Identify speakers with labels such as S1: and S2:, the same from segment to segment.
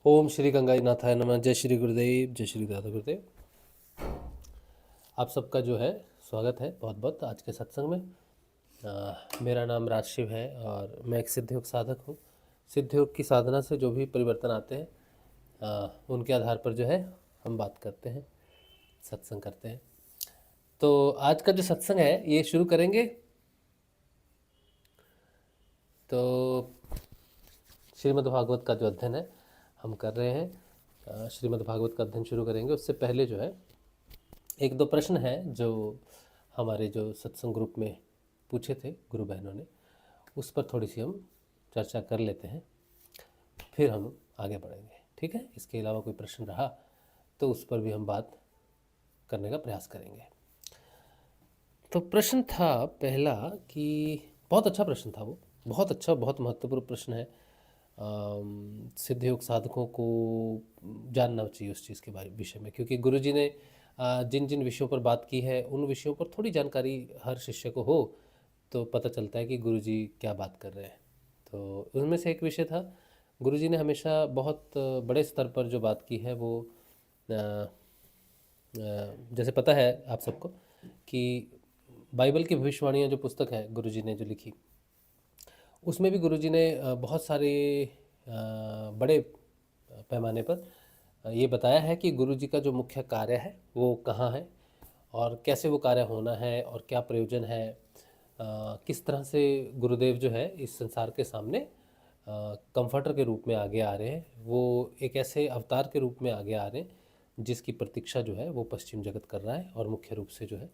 S1: ओम श्री गंगाई नाथाय नमः। जय श्री गुरुदेव, जय श्री दादा गुरुदेव। आप सबका जो है स्वागत है बहुत बहुत आज के सत्संग में। मेरा नाम राजशिव है और मैं एक सिद्धयोग साधक हूँ। सिद्धयोग की साधना से जो भी परिवर्तन आते हैं उनके आधार पर जो है हम बात करते हैं, सत्संग करते हैं। तो आज का जो सत्संग है ये शुरू करेंगे। तो श्रीमद् भागवत का जो अध्ययन है हम कर रहे हैं। श्रीमद् भागवत का अध्ययन शुरू करेंगे उससे पहले जो है एक दो प्रश्न हैं जो हमारे जो सत्संग ग्रुप में पूछे थे गुरु बहनों ने, उस पर थोड़ी सी हम चर्चा कर लेते हैं, फिर हम आगे बढ़ेंगे। ठीक है, इसके अलावा कोई प्रश्न रहा तो उस पर भी हम बात करने का प्रयास करेंगे। तो प्रश्न था पहला कि बहुत अच्छा प्रश्न था, वो बहुत अच्छा, बहुत महत्वपूर्ण प्रश्न है। सिद्ध योग साधकों को जानना चाहिए उस चीज़ के बारे विषय में, क्योंकि गुरुजी ने जिन जिन विषयों पर बात की है उन विषयों पर थोड़ी जानकारी हर शिष्य को हो तो पता चलता है कि गुरुजी क्या बात कर रहे हैं। तो उनमें से एक विषय था, गुरुजी ने हमेशा बहुत बड़े स्तर पर जो बात की है वो जैसे पता है आप सबको कि बाइबल की भविष्यवाणियाँ जो पुस्तक है गुरुजी ने जो लिखी, उसमें भी गुरुजी ने बहुत सारे बड़े पैमाने पर ये बताया है कि गुरुजी का जो मुख्य कार्य है वो कहाँ है और कैसे वो कार्य होना है और क्या प्रयोजन है। किस तरह से गुरुदेव जो है इस संसार के सामने कंफर्टर के रूप में आगे आ रहे हैं, वो एक ऐसे अवतार के रूप में आगे आ रहे हैं जिसकी प्रतीक्षा जो है वो पश्चिम जगत कर रहा है। और मुख्य रूप से जो है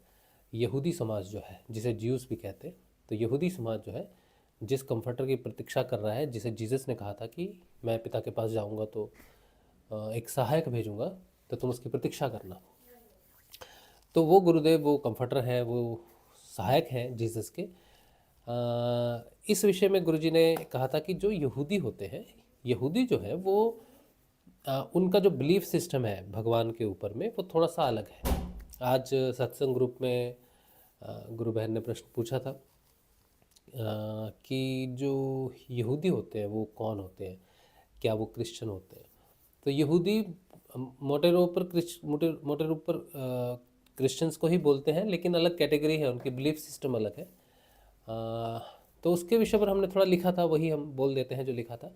S1: यहूदी समाज जो है, जिसे ज्यूस भी कहते हैं, तो यहूदी समाज जो है जिस कंफर्टर की प्रतीक्षा कर रहा है, जिसे जीसस ने कहा था कि मैं पिता के पास जाऊंगा तो एक सहायक भेजूंगा तो तुम उसकी प्रतीक्षा करना। तो वो गुरुदेव, वो कंफर्टर है, वो सहायक हैं जीसस के। इस विषय में गुरुजी ने कहा था कि जो यहूदी होते हैं, यहूदी जो है वो उनका जो बिलीफ सिस्टम है भगवान के ऊपर में वो थोड़ा सा अलग है। आज सत्संग ग्रुप में गुरु बहन ने प्रश्न पूछा था कि जो यहूदी होते हैं वो कौन होते हैं, क्या वो क्रिश्चियन होते हैं। तो यहूदी मोटे रूप पर मोटे रूप पर क्रिश्चियंस को ही बोलते हैं, लेकिन अलग कैटेगरी है, उनकी बिलीफ सिस्टम अलग है। तो उसके विषय पर हमने थोड़ा लिखा था, वही हम बोल देते हैं जो लिखा था।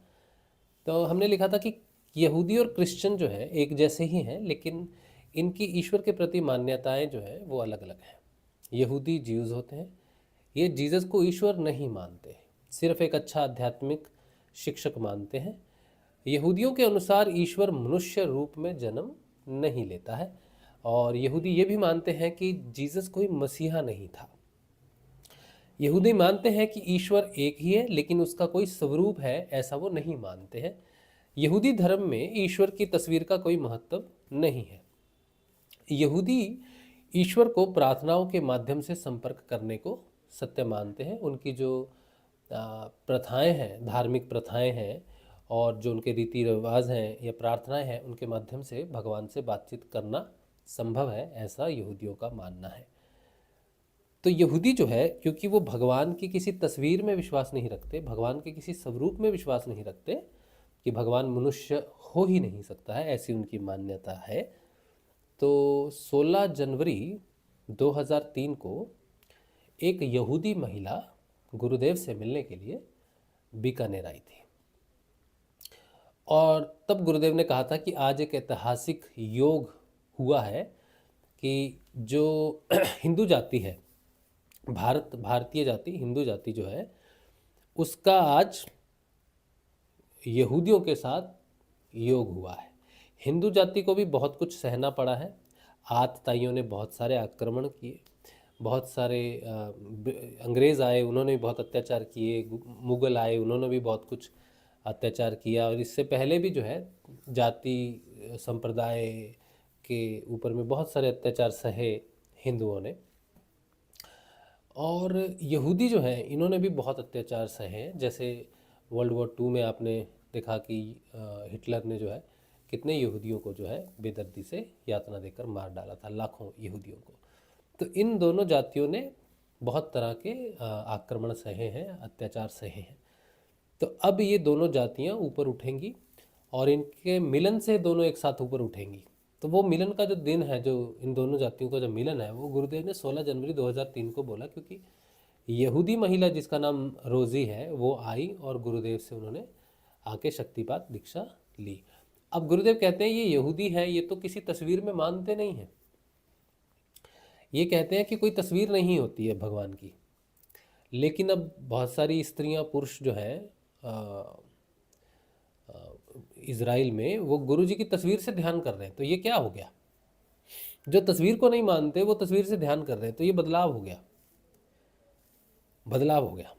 S1: तो हमने लिखा था कि यहूदी और क्रिश्चियन जो है एक जैसे ही हैं, लेकिन इनकी ईश्वर के प्रति मान्यताएं जो है वो अलग अलग हैं। यहूदी ज्यूज़ होते हैं, ये जीसस को ईश्वर नहीं मानते, सिर्फ एक अच्छा आध्यात्मिक शिक्षक मानते हैं। यहूदियों के अनुसार ईश्वर मनुष्य रूप में जन्म नहीं लेता है, और यहूदी ये भी मानते हैं कि जीसस कोई मसीहा नहीं था। यहूदी मानते हैं कि ईश्वर एक ही है, लेकिन उसका कोई स्वरूप है ऐसा वो नहीं मानते हैं। यहूदी धर्म में ईश्वर की तस्वीर का कोई महत्व नहीं है। यहूदी ईश्वर को प्रार्थनाओं के माध्यम से संपर्क करने को सत्य मानते हैं। उनकी जो प्रथाएं हैं, धार्मिक प्रथाएं हैं, और जो उनके रीति रिवाज हैं या प्रार्थनाएं हैं, उनके माध्यम से भगवान से बातचीत करना संभव है, ऐसा यहूदियों का मानना है। तो यहूदी जो है, क्योंकि वो भगवान की किसी तस्वीर में विश्वास नहीं रखते, भगवान के किसी स्वरूप में विश्वास नहीं रखते, कि भगवान मनुष्य हो ही नहीं सकता है, ऐसी उनकी मान्यता है। तो 16 जनवरी 2003 को एक यहूदी महिला गुरुदेव से मिलने के लिए बीकानेर आई थी, और तब गुरुदेव ने कहा था कि आज एक ऐतिहासिक योग हुआ है कि जो हिंदू जाति है, भारतीय जाति, हिंदू जाति जो है, उसका आज यहूदियों के साथ योग हुआ है। हिंदू जाति को भी बहुत कुछ सहना पड़ा है। आतताइयों ने बहुत सारे आक्रमण किए, बहुत सारे अंग्रेज़ आए, उन्होंने भी बहुत अत्याचार किए, मुग़ल आए, उन्होंने भी बहुत कुछ अत्याचार किया, और इससे पहले भी जो है जाति संप्रदाय के ऊपर में बहुत सारे अत्याचार सहे हिंदुओं ने। और यहूदी जो हैं इन्होंने भी बहुत अत्याचार सहे हैं। जैसे वर्ल्ड वॉर 2 में आपने देखा कि हिटलर ने जो है कितने यहूदियों को जो है बेदर्दी से यातना देकर मार डाला था, लाखों यहूदियों को। तो इन दोनों जातियों ने बहुत तरह के आक्रमण सहे हैं, अत्याचार सहे हैं। तो अब ये दोनों जातियां ऊपर उठेंगी और इनके मिलन से दोनों एक साथ ऊपर उठेंगी। तो वो मिलन का जो दिन है, जो इन दोनों जातियों का जो मिलन है, वो गुरुदेव ने 16 जनवरी 2003 को बोला, क्योंकि यहूदी महिला जिसका नाम रोज़ी है वो आई और गुरुदेव से उन्होंने आके शक्तिपात दीक्षा ली। अब गुरुदेव कहते हैं ये यहूदी है, ये तो किसी तस्वीर में मानते नहीं हैं। ये कहते हैं कि कोई तस्वीर नहीं होती है भगवान की। लेकिन अब बहुत सारी स्त्रियां पुरुष जो है इज़राइल में, वो गुरु जी की तस्वीर से ध्यान कर रहे हैं। तो ये क्या हो गया? जो तस्वीर को नहीं मानते वो तस्वीर से ध्यान कर रहे हैं, तो ये बदलाव हो गया, बदलाव हो गया।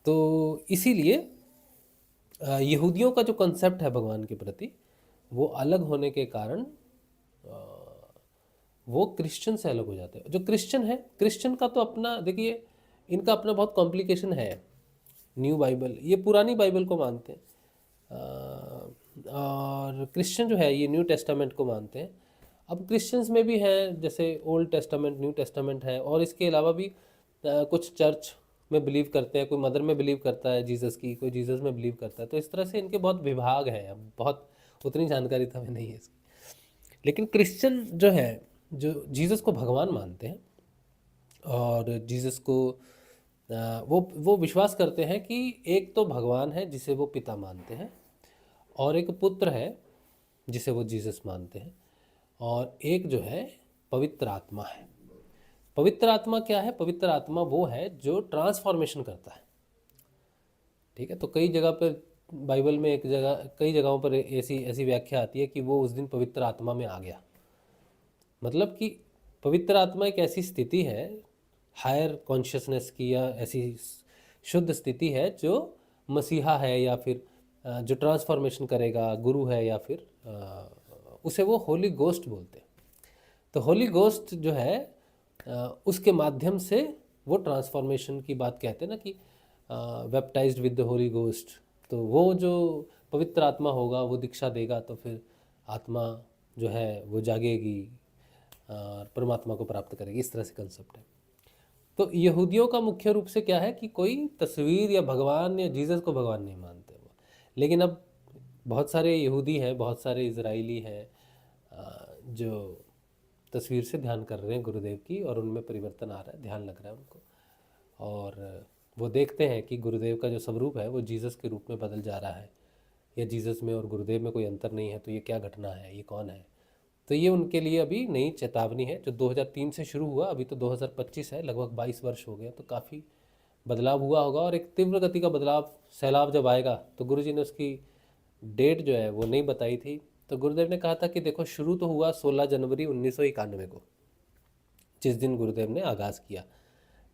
S1: तो इसीलिए यहूदियों का जो कंसेप्ट है भगवान के प्रति, वो अलग होने के कारण वो क्रिश्चियन से अलग हो जाते हैं। जो क्रिश्चियन है, क्रिश्चियन का तो अपना, देखिए इनका अपना बहुत कॉम्प्लिकेशन है। न्यू बाइबल, ये पुरानी बाइबल को मानते हैं, और क्रिश्चियन जो है ये न्यू टेस्टामेंट को मानते हैं। अब क्रिश्चियंस में भी हैं, जैसे ओल्ड टेस्टामेंट, न्यू टेस्टामेंट है, और इसके अलावा भी कुछ चर्च में बिलीव करते हैं, कोई मदर में बिलीव करता है जीसस की, कोई जीसस में बिलीव करता है। तो इस तरह से इनके बहुत विभाग हैं। अब बहुत उतनी जानकारी तो हमें नहीं है इसकी। लेकिन क्रिश्चियन जो है, जो जीसस को भगवान मानते हैं और जीसस को वो विश्वास करते हैं कि एक तो भगवान है जिसे वो पिता मानते हैं, और एक पुत्र है जिसे वो जीसस मानते हैं, और एक जो है पवित्र आत्मा है। पवित्र आत्मा क्या है? पवित्र आत्मा वो है जो ट्रांसफॉर्मेशन करता है। ठीक है, तो कई जगह पर बाइबल में, एक जगह, कई जगहों पर ऐसी ऐसी व्याख्या आती है कि वो उस दिन पवित्र आत्मा में आ गया। मतलब कि पवित्र आत्मा एक ऐसी स्थिति है हायर कॉन्शियसनेस की, या ऐसी शुद्ध स्थिति है जो मसीहा है, या फिर जो ट्रांसफॉर्मेशन करेगा, गुरु है, या फिर उसे वो होली गोस्ट बोलते हैं। तो होली गोस्ट जो है उसके माध्यम से वो ट्रांसफॉर्मेशन की बात कहते हैं ना, कि baptised with the Holi ghost. तो वो जो पवित्र आत्मा होगा वो दीक्षा देगा, तो फिर आत्मा जो है वो जागेगी और परमात्मा को प्राप्त करेगी। इस तरह से कंसेप्ट है। तो यहूदियों का मुख्य रूप से क्या है कि कोई तस्वीर या भगवान या जीसस को भगवान नहीं मानते वो। लेकिन अब बहुत सारे यहूदी हैं, बहुत सारे इजराइली हैं जो तस्वीर से ध्यान कर रहे हैं गुरुदेव की, और उनमें परिवर्तन आ रहा है, ध्यान लग रहा है उनको, और वो देखते हैं कि गुरुदेव का जो स्वरूप है वो जीसस के रूप में बदल जा रहा है, या जीसस में और गुरुदेव में कोई अंतर नहीं है। तो ये क्या घटना है, ये कौन है? तो ये उनके लिए अभी नई चेतावनी है, जो 2003 से शुरू हुआ, अभी तो 2025 है, लगभग 22 वर्ष हो गए। तो काफ़ी बदलाव हुआ होगा, और एक तीव्र गति का बदलाव, सैलाब जब आएगा, तो गुरुजी ने उसकी डेट जो है वो नहीं बताई थी। तो गुरुदेव ने कहा था कि देखो, शुरू तो हुआ 16 जनवरी 1991 को, जिस दिन गुरुदेव ने आगाज़ किया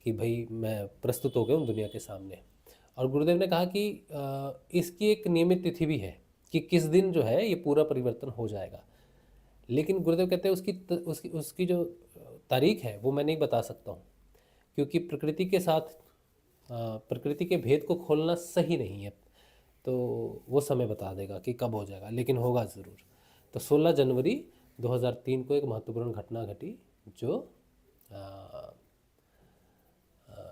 S1: कि भाई मैं प्रस्तुत हो गया हूँ दुनिया के सामने। और गुरुदेव ने कहा कि इसकी एक नियमित तिथि भी है कि किस दिन जो है ये पूरा परिवर्तन हो जाएगा। लेकिन गुरुदेव कहते हैं उसकी उसकी जो तारीख है वो मैं नहीं बता सकता हूँ, क्योंकि प्रकृति के साथ प्रकृति के भेद को खोलना सही नहीं है। तो वो समय बता देगा कि कब हो जाएगा, लेकिन होगा ज़रूर। तो 16 जनवरी 2003 को एक महत्वपूर्ण घटना घटी, जो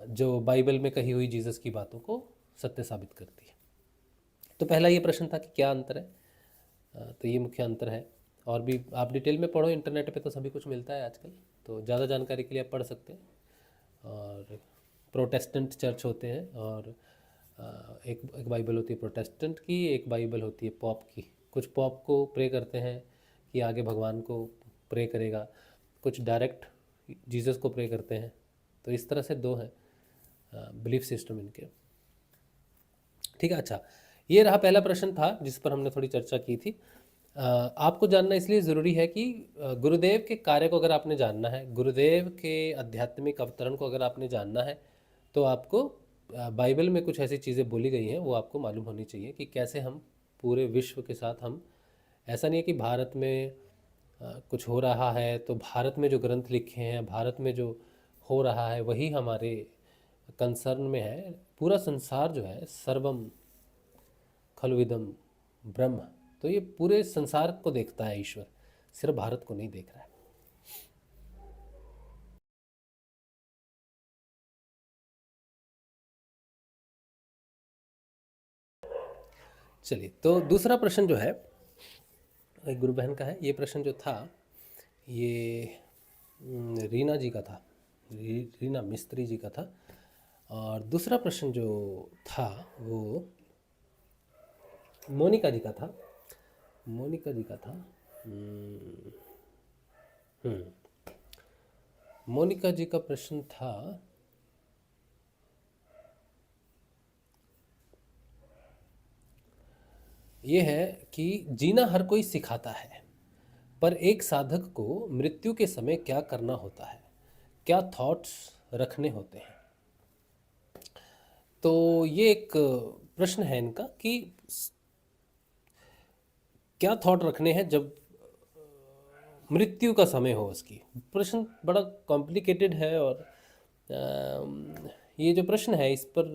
S1: जो बाइबल में कही हुई जीसस की बातों को सत्य साबित करती है। तो पहला ये प्रश्न था कि क्या अंतर है। तो ये मुख्य अंतर है, और भी आप डिटेल में पढ़ो, इंटरनेट पे तो सभी कुछ मिलता है आजकल। तो ज़्यादा जानकारी के लिए आप पढ़ सकते हैं। और प्रोटेस्टेंट चर्च होते हैं, और एक बाइबल होती है प्रोटेस्टेंट की, एक बाइबल होती है पॉप की। कुछ पॉप को प्रे करते हैं कि आगे भगवान को प्रे करेगा, कुछ डायरेक्ट जीसस को प्रे करते हैं। तो इस तरह से दो हैं बिलीफ सिस्टम इनके। ठीक है, अच्छा, ये रहा पहला प्रश्न था जिस पर हमने थोड़ी चर्चा की थी। आपको जानना इसलिए ज़रूरी है कि गुरुदेव के कार्य को अगर आपने जानना है, गुरुदेव के आध्यात्मिक अवतरण को अगर आपने जानना है, तो आपको बाइबल में कुछ ऐसी चीज़ें बोली गई हैं वो आपको मालूम होनी चाहिए, कि कैसे हम पूरे विश्व के साथ हम, ऐसा नहीं है कि भारत में कुछ हो रहा है तो भारत में जो ग्रंथ लिखे हैं, भारत में जो हो रहा है वही हमारे कंसर्न में है। पूरा संसार जो है, सर्वम खलुइदम ब्रह्म, तो ये पूरे संसार को देखता है ईश्वर, सिर्फ भारत को नहीं देख रहा है। चलिए, तो दूसरा प्रश्न जो है एक गुरु बहन का है। ये प्रश्न जो था ये रीना जी का था, रीना मिस्त्री जी का था। और दूसरा प्रश्न जो था वो मोनिका जी का था, मोनिका जी का था। हम्म, मोनिका जी का प्रश्न था, ये है कि जीना हर कोई सिखाता है, पर एक साधक को मृत्यु के समय क्या करना होता है, क्या थॉट्स रखने होते हैं। तो ये एक प्रश्न है इनका कि क्या थॉट रखने हैं जब मृत्यु का समय हो उसकी। प्रश्न बड़ा कॉम्प्लिकेटेड है और ये जो प्रश्न है इस पर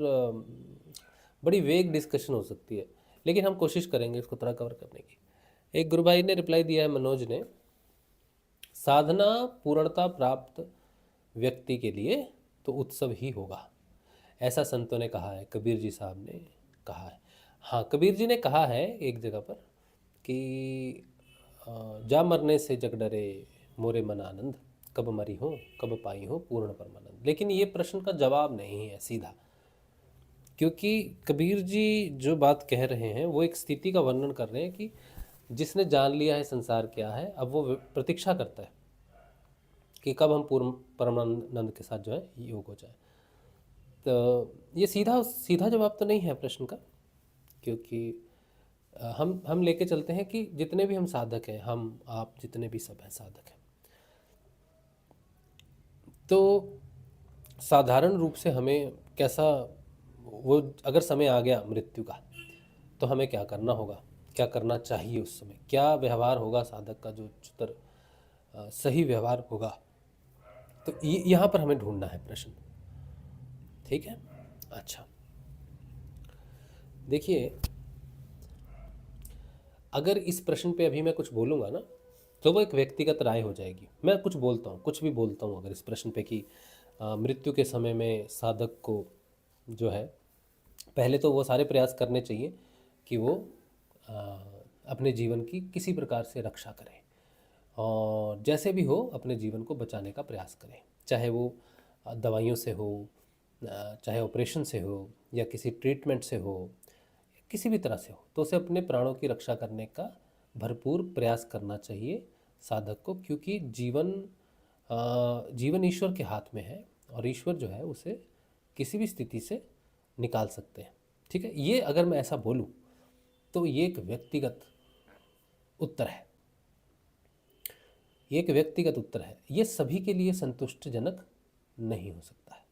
S1: बड़ी वेग डिस्कशन हो सकती है, लेकिन हम कोशिश करेंगे इसको थोड़ा कवर करने की। एक गुरु भाई ने रिप्लाई दिया है, मनोज ने, साधना पूर्णता प्राप्त व्यक्ति के लिए तो उत्सव ही होगा, ऐसा संतों ने कहा है, कबीर जी साहब ने कहा है। हाँ, कबीर जी ने कहा है एक जगह पर कि जा मरने से जग डरे मोरे मन आनंद, कब मरी हो कब पाई हो पूर्ण परमानंद। लेकिन ये प्रश्न का जवाब नहीं है सीधा, क्योंकि कबीर जी जो बात कह रहे हैं वो एक स्थिति का वर्णन कर रहे हैं कि जिसने जान लिया है संसार क्या है, अब वो प्रतीक्षा करता है कि कब हम पूर्ण परमानंद के साथ जो है योग हो जाए। तो ये सीधा सीधा जवाब तो नहीं है प्रश्न का, क्योंकि हम लेके चलते हैं कि जितने भी हम साधक हैं, हम आप जितने भी सब हैं साधक हैं, तो साधारण रूप से हमें कैसा, वो अगर समय आ गया मृत्यु का तो हमें क्या करना होगा, क्या करना चाहिए उस समय, क्या व्यवहार होगा साधक का जो उच्चतर सही व्यवहार होगा। तो यहाँ पर हमें ढूंढना है प्रश्न। ठीक है। अच्छा, देखिए, अगर इस प्रश्न पे अभी मैं कुछ बोलूँगा ना तो वो एक व्यक्तिगत राय हो जाएगी। मैं कुछ बोलता हूँ, कुछ भी बोलता हूँ अगर इस प्रश्न पे कि मृत्यु के समय में साधक को जो है पहले तो वो सारे प्रयास करने चाहिए कि वो अ, अपने जीवन की किसी प्रकार से रक्षा करें और जैसे भी हो अपने जीवन को बचाने का प्रयास करें, चाहे वो दवाइयों से हो, चाहे ऑपरेशन से हो या किसी ट्रीटमेंट से हो, किसी भी तरह से हो, तो उसे अपने प्राणों की रक्षा करने का भरपूर प्रयास करना चाहिए साधक को, क्योंकि जीवन ईश्वर के हाथ में है और ईश्वर जो है उसे किसी भी स्थिति से निकाल सकते हैं। ठीक है, ये अगर मैं ऐसा बोलूँ तो ये एक व्यक्तिगत उत्तर है, ये एक व्यक्तिगत उत्तर है, ये सभी के लिए संतुष्टिजनक नहीं हो सकता है।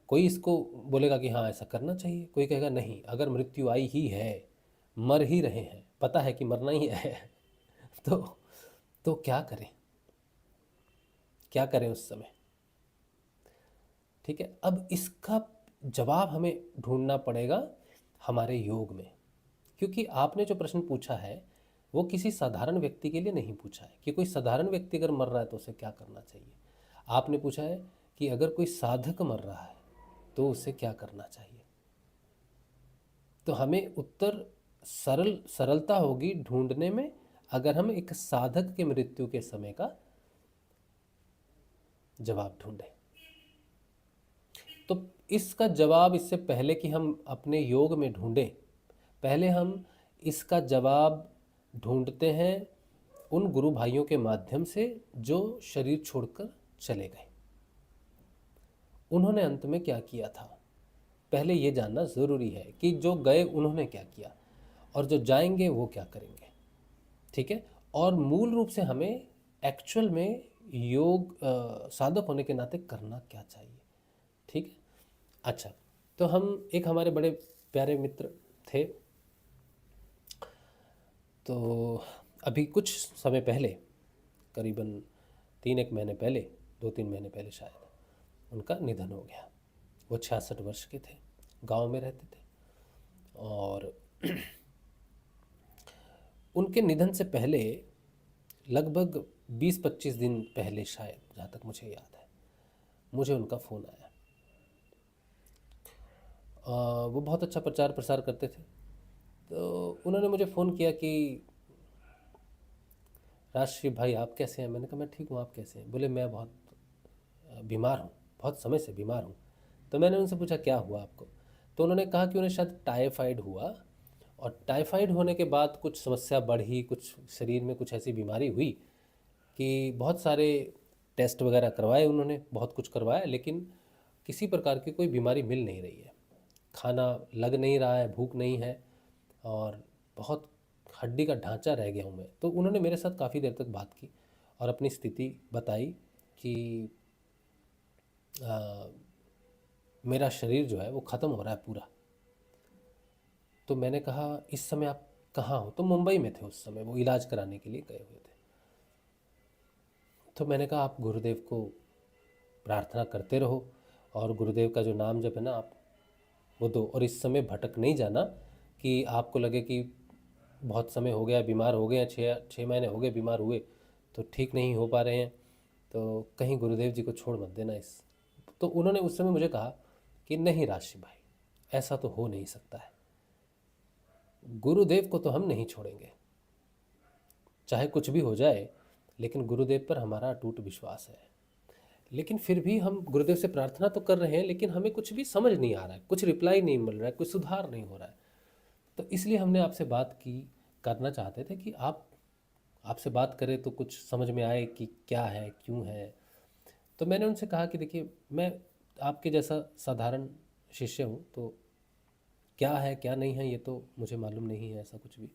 S1: कोई इसको बोलेगा कि हाँ ऐसा करना चाहिए, कोई कहेगा नहीं, अगर मृत्यु आई ही है, मर ही रहे हैं, पता है कि मरना ही है तो तो क्या करें, क्या करें उस समय। ठीक है, अब इसका जवाब हमें ढूंढना पड़ेगा हमारे योग में, क्योंकि आपने जो प्रश्न पूछा है वो किसी साधारण व्यक्ति के लिए नहीं पूछा है कि कोई साधारण व्यक्ति अगर मर रहा है तो उसे क्या करना चाहिए। आपने पूछा है कि अगर कोई साधक मर रहा है तो उसे क्या करना चाहिए। तो हमें उत्तर सरलता होगी ढूंढने में अगर हम एक साधक के मृत्यु के समय का जवाब ढूंढें। तो इसका जवाब, इससे पहले कि हम अपने योग में ढूंढें, पहले हम इसका जवाब ढूंढते हैं उन गुरु भाइयों के माध्यम से जो शरीर छोड़कर चले गए। उन्होंने अंत में क्या किया था, पहले ये जानना ज़रूरी है कि जो गए उन्होंने क्या किया और जो जाएंगे वो क्या करेंगे। ठीक है, और मूल रूप से हमें एक्चुअल में योग साधक होने के नाते करना क्या चाहिए। ठीक है। अच्छा, तो हम एक हमारे बड़े प्यारे मित्र थे, तो अभी कुछ समय पहले, करीबन 3 एक महीने पहले, 2 3 महीने पहले शायद, उनका निधन हो गया। वो 66 वर्ष के थे, गांव में रहते थे और उनके निधन से पहले लगभग 20 25 दिन पहले शायद, जहाँ तक मुझे याद है, मुझे उनका फ़ोन आया। वो बहुत अच्छा प्रचार प्रसार करते थे तो उन्होंने मुझे फ़ोन किया कि राजश्री भाई आप कैसे हैं? मैंने कहा मैं ठीक हूँ, आप कैसे हैं? बोले मैं बहुत बीमार हूँ, बहुत समय से बीमार हूँ। तो मैंने उनसे पूछा क्या हुआ आपको? तो उन्होंने कहा कि उन्हें शायद टाइफाइड हुआ, और टाइफाइड होने के बाद कुछ समस्या बढ़ी, कुछ शरीर में कुछ ऐसी बीमारी हुई कि बहुत सारे टेस्ट वगैरह करवाए उन्होंने, बहुत कुछ करवाया, लेकिन किसी प्रकार की कोई बीमारी मिल नहीं रही है। खाना लग नहीं रहा है, भूख नहीं है, और बहुत हड्डी का ढांचा रह गया हूँ मैं। तो उन्होंने मेरे साथ काफ़ी देर तक बात की और अपनी स्थिति बताई कि आ, मेरा शरीर जो है वो ख़त्म हो रहा है पूरा। तो मैंने कहा इस समय आप कहाँ हो? तो मुंबई में थे उस समय, वो इलाज कराने के लिए गए हुए थे। तो मैंने कहा आप गुरुदेव को प्रार्थना करते रहो, और गुरुदेव का जो नाम जप है ना आप वो दो, और इस समय भटक नहीं जाना कि आपको लगे कि बहुत समय हो गया, बीमार हो गए हैं, 6 महीने हो गए बीमार हुए, तो ठीक नहीं हो पा रहे हैं, तो कहीं गुरुदेव जी को छोड़ मत देना इस। तो उन्होंने उस समय मुझे कहा कि नहीं राशि भाई, ऐसा तो हो नहीं सकता है, गुरुदेव को तो हम नहीं छोड़ेंगे, चाहे कुछ भी हो जाए, लेकिन गुरुदेव पर हमारा अटूट विश्वास है। लेकिन फिर भी हम गुरुदेव से प्रार्थना तो कर रहे हैं, लेकिन हमें कुछ भी समझ नहीं आ रहा है, कुछ रिप्लाई नहीं मिल रहा है, कुछ सुधार नहीं हो रहा है। तो इसलिए हमने आपसे बात की, करना चाहते थे कि आप आपसे बात करें तो कुछ समझ में आए कि क्या है, क्यों है। तो मैंने उनसे कहा कि देखिए मैं आपके जैसा साधारण शिष्य हूँ, तो क्या है क्या नहीं है ये तो मुझे मालूम नहीं है ऐसा कुछ भी,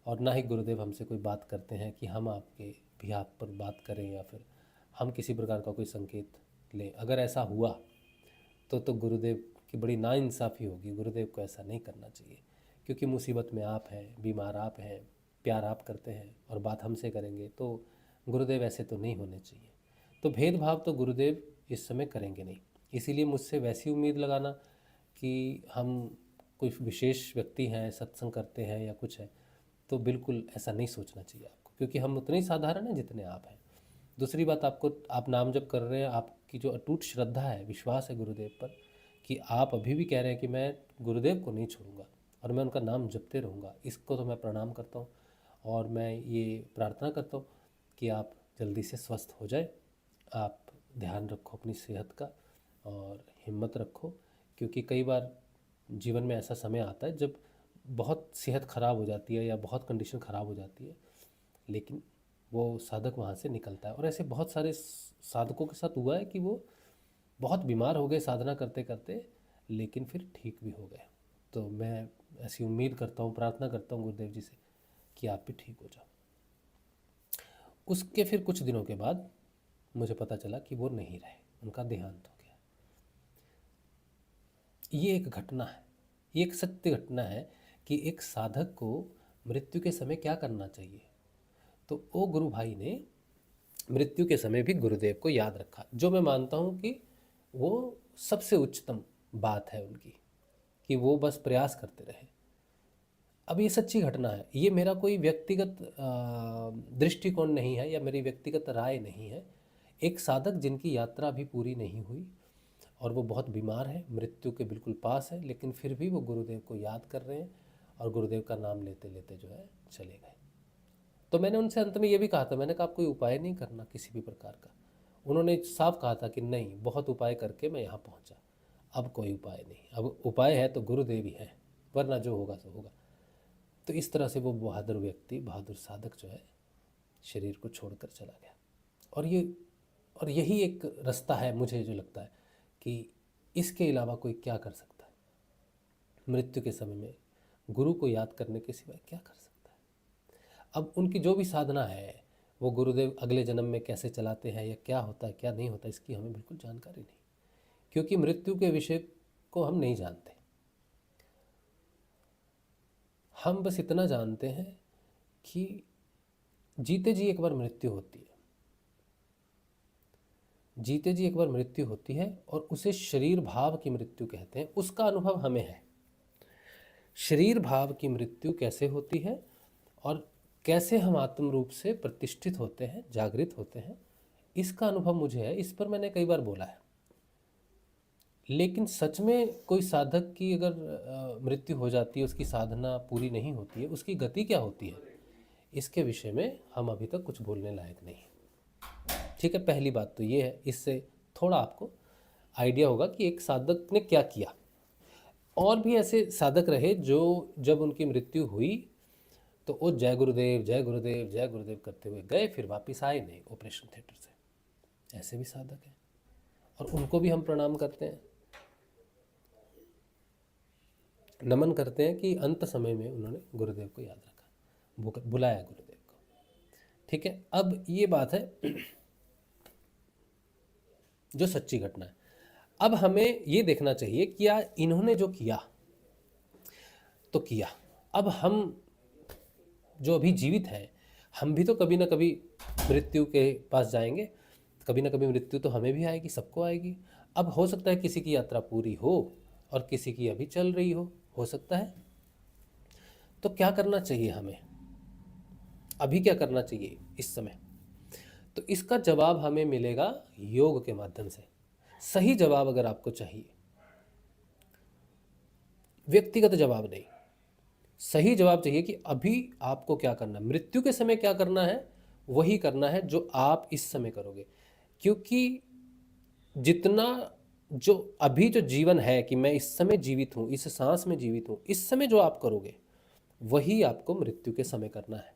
S1: और ना ही गुरुदेव हमसे कोई बात करते हैं कि हम आपके भी आप पर बात करें या फिर हम किसी प्रकार का कोई संकेत लें। अगर ऐसा हुआ तो गुरुदेव की बड़ी नाइंसाफ़ी होगी, गुरुदेव को ऐसा नहीं करना चाहिए, क्योंकि मुसीबत में आप हैं, बीमार आप हैं, प्यार आप करते हैं और बात हमसे करेंगे, तो गुरुदेव ऐसे तो नहीं होने चाहिए। तो भेदभाव तो गुरुदेव इस समय करेंगे नहीं। इसीलिए मुझसे वैसी उम्मीद लगाना कि हम कोई विशेष व्यक्ति हैं, सत्संग करते हैं या कुछ है, तो बिल्कुल ऐसा नहीं सोचना चाहिए आपको, क्योंकि हम उतने ही साधारण हैं जितने आप हैं। दूसरी बात, आपको आप नाम जप कर रहे हैं, आपकी जो अटूट श्रद्धा है, विश्वास है गुरुदेव पर, कि आप अभी भी कह रहे हैं कि मैं गुरुदेव को नहीं छोड़ूंगा और मैं उनका नाम जपते रहूँगा, इसको तो मैं प्रणाम करता हूँ। और मैं ये प्रार्थना करता हूँ कि आप जल्दी से स्वस्थ हो जाए। आप ध्यान रखो अपनी सेहत का और हिम्मत रखो, क्योंकि कई बार जीवन में ऐसा समय आता है जब बहुत सेहत ख़राब हो जाती है या बहुत कंडीशन ख़राब हो जाती है, लेकिन वो साधक वहाँ से निकलता है। और ऐसे बहुत सारे साधकों के साथ हुआ है कि वो बहुत बीमार हो गए साधना करते करते, लेकिन फिर ठीक भी हो गए। तो मैं ऐसी उम्मीद करता हूँ, प्रार्थना करता हूँ गुरुदेव जी से कि आप भी ठीक हो जाओ। उसके फिर कुछ दिनों के बाद मुझे पता चला कि वो नहीं रहे, उनका देहांत हो गया। ये एक घटना है, ये एक सत्य घटना है कि एक साधक को मृत्यु के समय क्या करना चाहिए। तो वो गुरु भाई ने मृत्यु के समय भी गुरुदेव को याद रखा, जो मैं मानता हूँ कि वो सबसे उच्चतम बात है उनकी, कि वो बस प्रयास करते रहे। अब ये सच्ची घटना है, ये मेरा कोई व्यक्तिगत दृष्टिकोण नहीं है या मेरी व्यक्तिगत राय नहीं है। एक साधक जिनकी यात्रा अभी पूरी नहीं हुई और वो बहुत बीमार है, मृत्यु के बिल्कुल पास है, लेकिन फिर भी वो गुरुदेव को याद कर रहे हैं और गुरुदेव का नाम लेते लेते जो है चले गए। तो मैंने उनसे अंत में ये भी कहा था, मैंने कहा आप कोई उपाय नहीं करना किसी भी प्रकार का। उन्होंने साफ कहा था कि नहीं, बहुत उपाय करके मैं यहाँ पहुँचा, अब कोई उपाय नहीं, अब उपाय है तो गुरुदेव ही है, वरना जो होगा सो होगा। तो इस तरह से वो बहादुर व्यक्ति, बहादुर साधक जो है शरीर को छोड़कर चला गया। और यही एक रास्ता है, मुझे जो लगता है कि इसके अलावा कोई क्या कर सकता है मृत्यु के समय में, गुरु को याद करने के सिवाय क्या कर सकता है। अब उनकी जो भी साधना है वो गुरुदेव अगले जन्म में कैसे चलाते हैं या क्या होता है क्या नहीं होता, इसकी हमें बिल्कुल जानकारी नहीं, क्योंकि मृत्यु के विषय को हम नहीं जानते। हम बस इतना जानते हैं कि जीते जी एक बार मृत्यु होती है, जीते जी एक बार मृत्यु होती है, और उसे शरीर भाव की मृत्यु कहते हैं। उसका अनुभव हमें है, शरीर भाव की मृत्यु कैसे होती है और कैसे हम आत्म रूप से प्रतिष्ठित होते हैं, जागृत होते हैं, इसका अनुभव मुझे है। इस पर मैंने कई बार बोला है लेकिन सच में कोई साधक की अगर मृत्यु हो जाती है, उसकी साधना पूरी नहीं होती है, उसकी गति क्या होती है, इसके विषय में हम अभी तक कुछ बोलने लायक नहीं। ठीक है, पहली बात तो ये है, इससे थोड़ा आपको आइडिया होगा कि एक साधक ने क्या किया। और भी ऐसे साधक रहे जो जब उनकी मृत्यु हुई तो वो जय गुरुदेव जय गुरुदेव जय गुरुदेव करते हुए गए, फिर वापस आए नहीं ऑपरेशन थिएटर से। ऐसे भी साधक हैं और उनको भी हम प्रणाम करते हैं, नमन करते हैं कि अंत समय में उन्होंने गुरुदेव को याद रखा, बुलाया गुरुदेव को। ठीक है, अब ये बात है जो सच्ची घटना है। अब हमें ये देखना चाहिए कि यार इन्होंने जो किया तो किया, अब हम जो अभी जीवित हैं, हम भी तो कभी ना कभी मृत्यु के पास जाएंगे, कभी ना कभी मृत्यु तो हमें भी आएगी, सबको आएगी। अब हो सकता है किसी की यात्रा पूरी हो और किसी की अभी चल रही हो सकता है। तो क्या करना चाहिए हमें, अभी क्या करना चाहिए इस समय? तो इसका जवाब हमें मिलेगा योग के माध्यम से। सही जवाब अगर आपको चाहिए, व्यक्तिगत जवाब नहीं, सही जवाब चाहिए कि अभी आपको क्या करना है, मृत्यु के समय क्या करना है, वही करना है जो आप इस समय करोगे। क्योंकि जितना जो अभी जो जीवन है कि मैं इस समय जीवित हूँ, इस सांस में जीवित हूँ, इस समय जो आप करोगे वही आपको मृत्यु के समय करना है।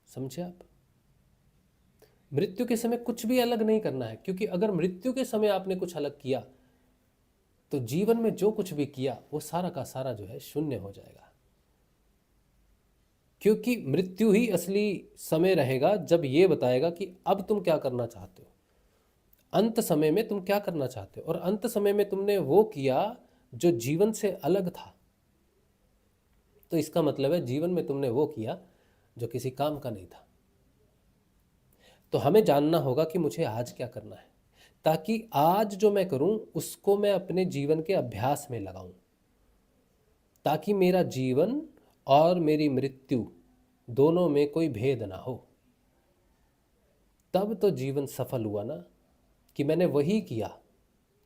S1: समझे आप? मृत्यु के समय कुछ भी अलग नहीं करना है, क्योंकि अगर मृत्यु के समय आपने कुछ अलग किया तो जीवन में जो कुछ भी किया वो सारा का सारा जो है शून्य हो जाएगा। क्योंकि मृत्यु ही असली समय रहेगा जब ये बताएगा कि अब तुम क्या करना चाहते हो, अंत समय में तुम क्या करना चाहते हो। और अंत समय में तुमने वो किया जो जीवन से अलग था, तो इसका मतलब है जीवन में तुमने वो किया जो किसी काम का नहीं था। तो हमें जानना होगा कि मुझे आज क्या करना है, ताकि आज जो मैं करूं उसको मैं अपने जीवन के अभ्यास में लगाऊं, ताकि मेरा जीवन और मेरी मृत्यु दोनों में कोई भेद ना हो। तब तो जीवन सफल हुआ ना, कि मैंने वही किया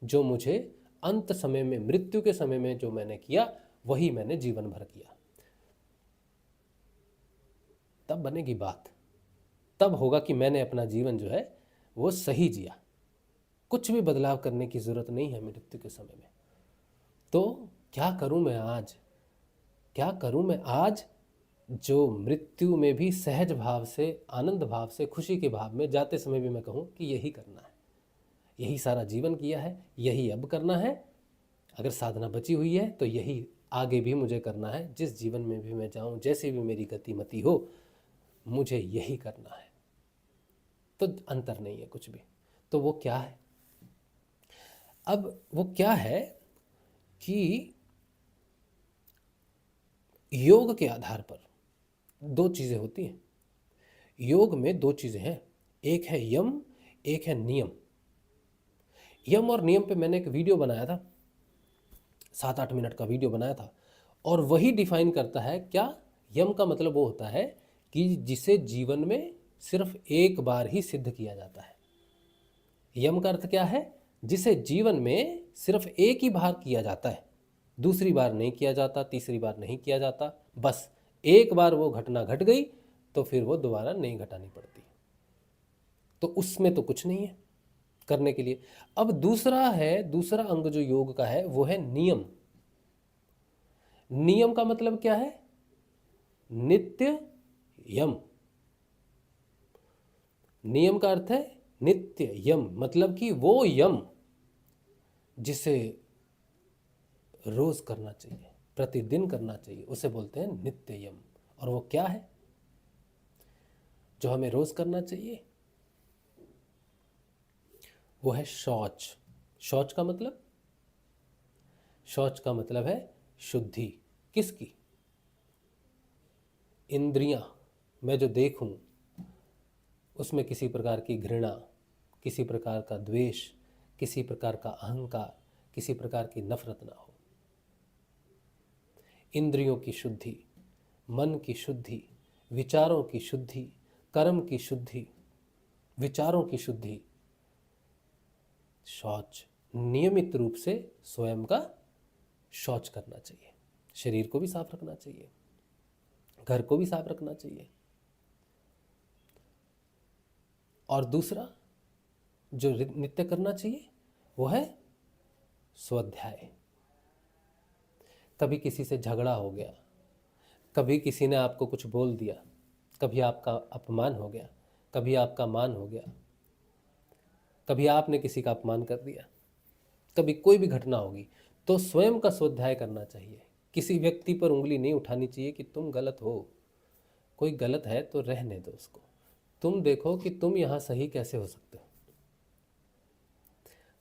S1: जो मुझे अंत समय में, मृत्यु के समय में जो मैंने किया वही मैंने जीवन भर किया। तब बनेगी बात, तब होगा कि मैंने अपना जीवन जो है वो सही जिया। कुछ भी बदलाव करने की ज़रूरत नहीं है मृत्यु के समय में। तो क्या करूं मैं आज, क्या करूं मैं आज जो मृत्यु में भी सहज भाव से, आनंद भाव से, खुशी के भाव में जाते समय भी मैं कहूं कि यही करना है, यही सारा जीवन किया है, यही अब करना है। अगर साधना बची हुई है तो यही आगे भी मुझे करना है, जिस जीवन में भी मैं जाऊं, जैसी भी मेरी गतिमति हो, मुझे यही करना है। तो अंतर नहीं है कुछ भी। तो वो क्या है? अब वो क्या है कि योग के आधार पर दो चीज़ें होती हैं। योग में दो चीज़ें हैं, एक है यम, एक है नियम। यम और नियम पे मैंने एक वीडियो बनाया था, 7-8 मिनट का वीडियो बनाया था, और वही डिफाइन करता है क्या। यम का मतलब वो होता है कि जिसे जीवन में सिर्फ एक बार ही सिद्ध किया जाता है। यम का अर्थ क्या है? जिसे जीवन में सिर्फ एक ही बार किया जाता है, दूसरी बार नहीं किया जाता, तीसरी बार नहीं किया जाता। बस एक बार वो घटना घट गई तो फिर वो दोबारा नहीं घटानी पड़ती। तो उसमें तो कुछ नहीं है करने के लिए। अब दूसरा है, दूसरा अंग जो योग का है वो है नियम। नियम का मतलब क्या है? नित्य यम। नियम का अर्थ है नित्य यम, मतलब कि वो यम जिसे रोज करना चाहिए, प्रतिदिन करना चाहिए, उसे बोलते हैं नित्य यम। और वो क्या है जो हमें रोज करना चाहिए? वो है शौच। शौच का मतलब, शौच का मतलब है शुद्धि। किसकी? इंद्रियां। मैं जो देखूं उसमें किसी प्रकार की घृणा, किसी प्रकार का द्वेष, किसी प्रकार का अहंकार, किसी प्रकार की नफरत ना हो। इंद्रियों की शुद्धि, मन की शुद्धि, विचारों की शुद्धि, कर्म की शुद्धि, विचारों की शुद्धि, शौच, नियमित रूप से स्वयं का शौच करना चाहिए। शरीर को भी साफ रखना चाहिए, घर को भी साफ रखना चाहिए। और दूसरा जो नित्य करना चाहिए वो है स्वाध्याय। कभी किसी से झगड़ा हो गया, कभी किसी ने आपको कुछ बोल दिया, कभी आपका अपमान हो गया, कभी आपका मान हो गया, कभी आपने किसी का अपमान कर दिया, कभी कोई भी घटना होगी, तो स्वयं का स्वाध्याय करना चाहिए। किसी व्यक्ति पर उंगली नहीं उठानी चाहिए कि तुम गलत हो। कोई गलत है तो रहने दो उसको, तुम देखो कि तुम यहाँ सही कैसे हो सकते हो।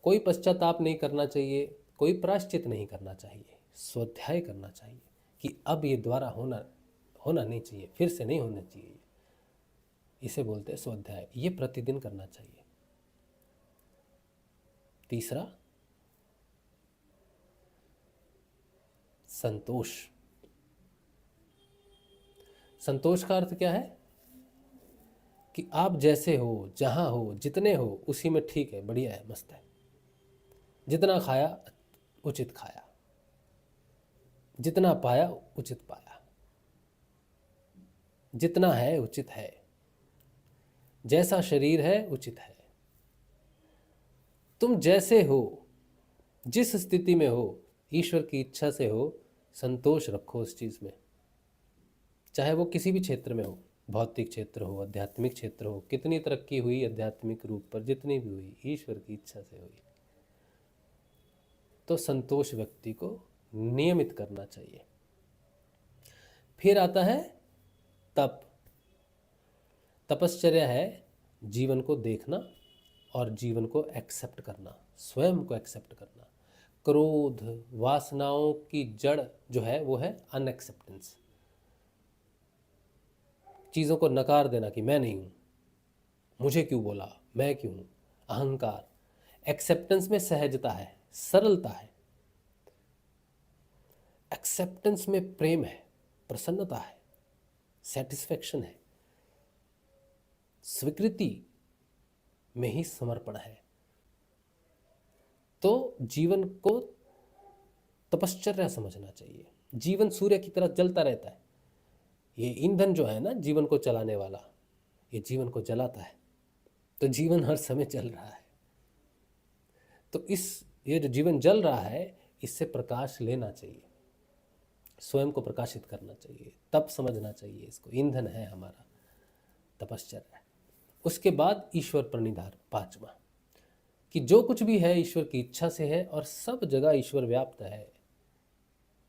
S1: कोई पश्चाताप नहीं करना चाहिए, कोई प्रायश्चित नहीं करना चाहिए, स्वाध्याय करना चाहिए कि अब ये द्वारा होना नहीं चाहिए, फिर से नहीं होना चाहिए। इसे बोलते हैं स्वाध्याय। ये प्रतिदिन करना चाहिए। तीसरा, संतोष। संतोष का अर्थ क्या है कि आप जैसे हो, जहां हो, जितने हो, उसी में ठीक है, बढ़िया है, मस्त है। जितना खाया उचित खाया, जितना पाया उचित पाया, जितना है उचित है, जैसा शरीर है उचित है। तुम जैसे हो, जिस स्थिति में हो, ईश्वर की इच्छा से हो, संतोष रखो उस चीज़ में। चाहे वो किसी भी क्षेत्र में हो, भौतिक क्षेत्र हो, आध्यात्मिक क्षेत्र हो, कितनी तरक्की हुई आध्यात्मिक रूप पर, जितनी भी हुई ईश्वर की इच्छा से हुई। तो संतोष व्यक्ति को नियमित करना चाहिए। फिर आता है तप। तपश्चर्या है जीवन को देखना और जीवन को एक्सेप्ट करना, स्वयं को एक्सेप्ट करना। क्रोध, वासनाओं की जड़ जो है वो है अनएक्सेप्टेंस। चीज़ों को नकार देना कि मैं नहीं हूँ, मुझे क्यों बोला, मैं क्यों हूँ, अहंकार। एक्सेप्टेंस में सहजता है, सरलता है। एक्सेप्टेंस में प्रेम है, प्रसन्नता है, सेटिस्फैक्शन है। स्वीकृति में ही समर्पण है। तो जीवन को तपश्चर्या समझना चाहिए। जीवन सूर्य की तरह जलता रहता है। ये ईंधन जो है ना जीवन को चलाने वाला, ये जीवन को जलाता है। तो जीवन हर समय जल रहा है। तो ये जो जीवन जल रहा है, इससे प्रकाश लेना चाहिए, स्वयं को प्रकाशित करना चाहिए, तप समझना चाहिए इसको। ईंधन है हमारा तपश्चर्या। उसके बाद ईश्वर प्रणिधान, पांचवा, कि जो कुछ भी है ईश्वर की इच्छा से है और सब जगह ईश्वर व्याप्त है।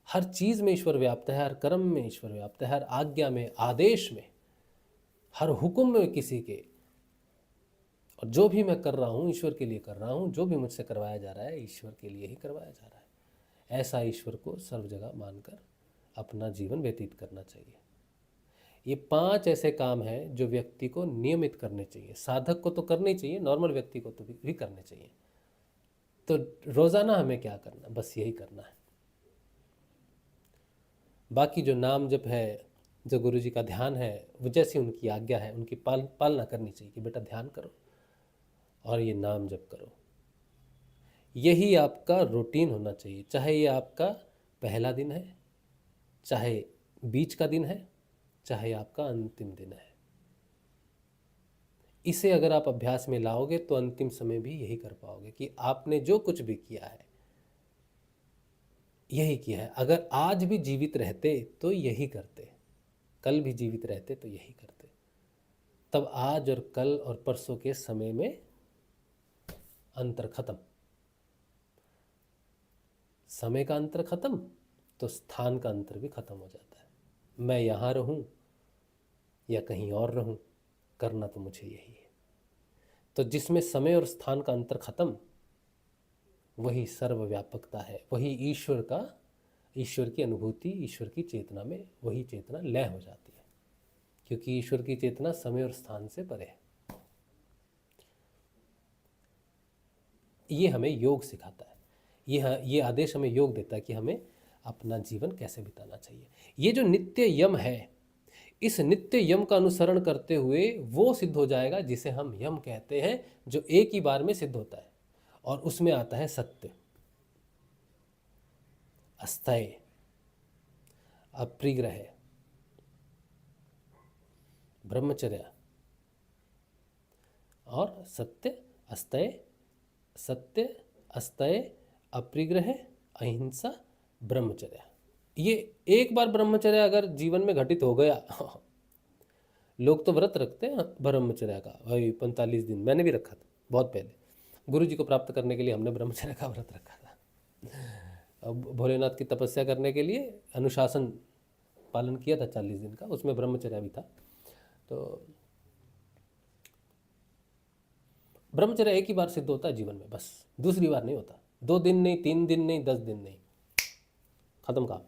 S1: हर चीज में ईश्वर व्याप्त है, हर कर्म में ईश्वर व्याप्त है, हर आज्ञा में, आदेश में, हर हुक्म में किसी के। और जो भी मैं कर रहा हूँ ईश्वर के लिए कर रहा हूँ, जो भी मुझसे करवाया जा रहा है ईश्वर के लिए ही करवाया जा रहा है। ऐसा ईश्वर को सर्व जगह मानकर अपना जीवन व्यतीत करना चाहिए। ये 5 ऐसे काम हैं जो व्यक्ति को नियमित करने चाहिए। साधक को तो करने चाहिए, नॉर्मल व्यक्ति को तो भी करने चाहिए। तो रोजाना हमें क्या करना, बस यही करना है। बाकी जो नाम जप है, जो गुरु जी का ध्यान है, वो जैसी उनकी आज्ञा है उनकी पालना करनी चाहिए कि बेटा ध्यान करो और ये नाम जप करो। यही आपका रूटीन होना चाहिए। चाहे ये आपका पहला दिन है, चाहे बीच का दिन है, चाहे आपका अंतिम दिन है। इसे अगर आप अभ्यास में लाओगे तो अंतिम समय भी यही कर पाओगे कि आपने जो कुछ भी किया है यही किया है। अगर आज भी जीवित रहते तो यही करते, कल भी जीवित रहते तो यही करते। तब आज और कल और परसों के समय में अंतर खत्म। समय का अंतर खत्म तो स्थान का अंतर भी खत्म हो जाता है। मैं यहाँ रहूं या कहीं और रहूं, करना तो मुझे यही है। तो जिसमें समय और स्थान का अंतर खत्म, वही सर्वव्यापकता है, वही ईश्वर की अनुभूति, ईश्वर की चेतना में वही चेतना लय हो जाती है, क्योंकि ईश्वर की चेतना समय और स्थान से परे है। ये हमें योग सिखाता है। ये आदेश हमें योग देता है कि हमें अपना जीवन कैसे बिताना चाहिए। ये जो नित्य यम है, इस नित्य यम का अनुसरण करते हुए वो सिद्ध हो जाएगा जिसे हम यम कहते हैं, जो एक ही बार में सिद्ध होता है। और उसमें आता है सत्य, अस्थेय, अपरिग्रह, ब्रह्मचर्य और सत्य, अस्थेय, सत्य, अस्थेय, अपरिग्रह, अहिंसा, ब्रह्मचर्य। ये एक बार ब्रह्मचर्य अगर जीवन में घटित हो गया लोग तो व्रत रखते हैं ब्रह्मचर्य का, भाई 45 दिन, मैंने भी रखा था बहुत पहले। गुरु जी को प्राप्त करने के लिए हमने ब्रह्मचर्य का व्रत रखा था। अब भोलेनाथ की तपस्या करने के लिए अनुशासन पालन किया था 40 दिन का, उसमें ब्रह्मचर्य भी था। तो ब्रह्मचर्य एक ही बार सिद्ध होता है जीवन में, बस, दूसरी बार नहीं होता। 2 दिन नहीं, 3 दिन नहीं, 10 दिन नहीं, खत्म काम।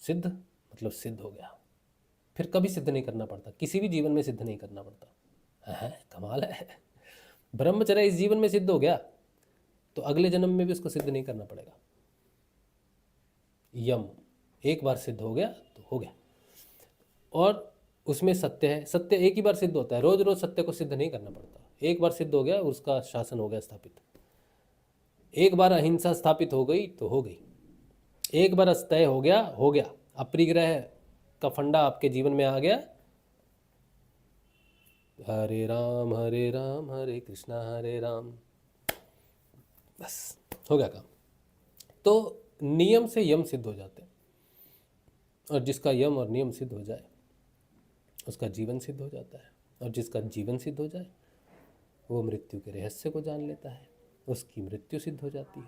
S1: सिद्ध मतलब सिद्ध हो गया, फिर कभी सिद्ध नहीं करना पड़ता, किसी भी जीवन में सिद्ध नहीं करना पड़ता है। कमाल है। ब्रह्मचर्य इस जीवन में सिद्ध हो गया तो अगले जन्म में भी उसको सिद्ध नहीं करना पड़ेगा। यम एक बार सिद्ध हो गया तो हो गया। और उसमें सत्य है, सत्य एक ही बार सिद्ध होता है, रोज रोज सत्य को सिद्ध नहीं करना पड़ता। एक बार सिद्ध हो गया, उसका शासन हो गया स्थापित। एक बार अहिंसा स्थापित हो गई तो हो गई, एक बार अस्थेय हो गया, हो गया। अपरिग्रह का फंडा आपके जीवन में आ गया, हरे राम हरे कृष्णा हरे राम, बस हो गया काम। तो नियम से यम सिद्ध हो जाते हैं, और जिसका यम और नियम सिद्ध हो जाए उसका जीवन सिद्ध हो जाता है, और जिसका जीवन सिद्ध हो जाए वो मृत्यु के रहस्य को जान लेता है, उसकी मृत्यु सिद्ध हो जाती है।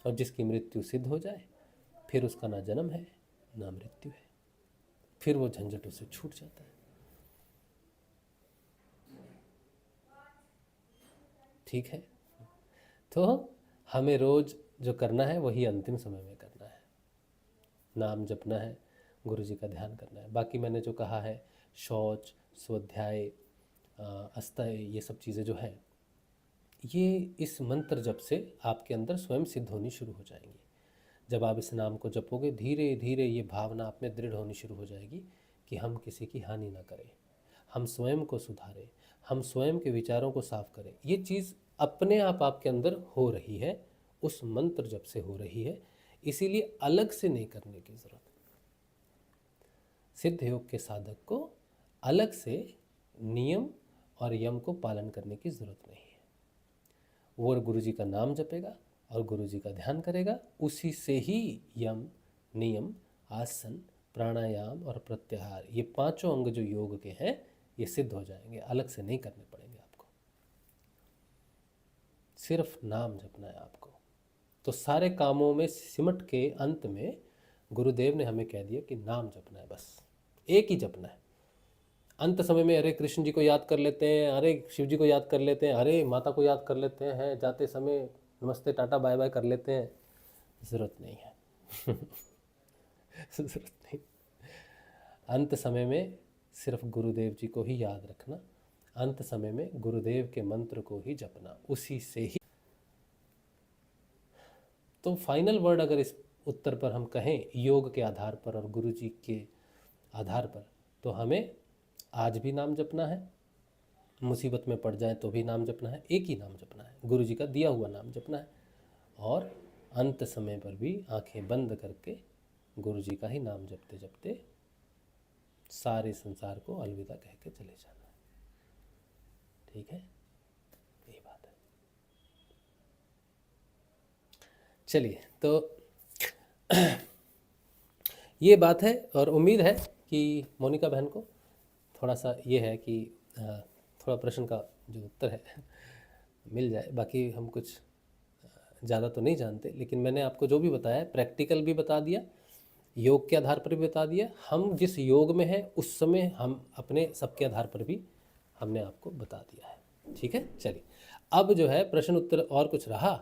S1: और जिसकी मृत्यु सिद्ध हो जाए फिर उसका ना जन्म है ना मृत्यु है, फिर वो झंझटों से छूट जाता है। ठीक है, तो हमें रोज जो करना है वही अंतिम समय में करना है, नाम जपना है, गुरु जी का ध्यान करना है। बाकी मैंने जो कहा है, शौच, स्वाध्याय, अस्थेय, ये सब चीज़ें जो हैं, ये इस मंत्र जप से आपके अंदर स्वयं सिद्ध होनी शुरू हो जाएंगी। जब आप इस नाम को जपोगे, धीरे धीरे ये भावना आप में दृढ़ होनी शुरू हो जाएगी कि हम किसी की हानि ना करें, हम स्वयं को सुधारें, हम स्वयं के विचारों को साफ करें। ये चीज़ अपने आप आपके अंदर हो रही है, उस मंत्र जप से हो रही है, इसीलिए अलग से नहीं करने की ज़रूरत। सिद्ध योग के साधक को अलग से नियम और यम को पालन करने की ज़रूरत नहीं है। वो गुरु जी का नाम जपेगा और गुरु जी का ध्यान करेगा, उसी से ही यम, नियम, आसन, प्राणायाम और प्रत्याहार, ये 5 अंग जो योग के हैं, ये सिद्ध हो जाएंगे, अलग से नहीं करने पड़ेंगे आपको। सिर्फ नाम जपना है आपको। तो सारे कामों में सिमट के अंत में गुरुदेव ने हमें कह दिया कि नाम जपना है, बस एक ही जपना है। अंत समय में हरे कृष्ण जी को याद कर लेते हैं, हरे शिव जी को याद कर लेते हैं, हरे माता को याद कर लेते हैं, जाते समय नमस्ते टाटा बाय बाय कर लेते हैं, ज़रूरत नहीं है। ज़रूरत नहीं। अंत समय में सिर्फ गुरुदेव जी को ही याद रखना, अंत समय में गुरुदेव के मंत्र को ही जपना, उसी से ही। तो फाइनल वर्ड अगर इस उत्तर पर हम कहें योग के आधार पर और गुरु जी के आधार पर, तो हमें आज भी नाम जपना है, मुसीबत में पड़ जाए तो भी नाम जपना है, एक ही नाम जपना है, गुरु जी का दिया हुआ नाम जपना है, और अंत समय पर भी आंखें बंद करके गुरु जी का ही नाम जपते जपते सारे संसार को अलविदा कह के चले जाना है। ठीक है, यही बात है। चलिए, तो ये बात है, और उम्मीद है कि मोनिका बहन को थोड़ा सा ये है कि थोड़ा प्रश्न का जो उत्तर है मिल जाए। बाकी हम कुछ ज़्यादा तो नहीं जानते, लेकिन मैंने आपको जो भी बताया है, प्रैक्टिकल भी बता दिया, योग के आधार पर भी बता दिया, हम जिस योग में हैं उस समय हम अपने सबके आधार पर भी हमने आपको बता दिया है। ठीक है, चलिए, अब जो है प्रश्न उत्तर और कुछ रहा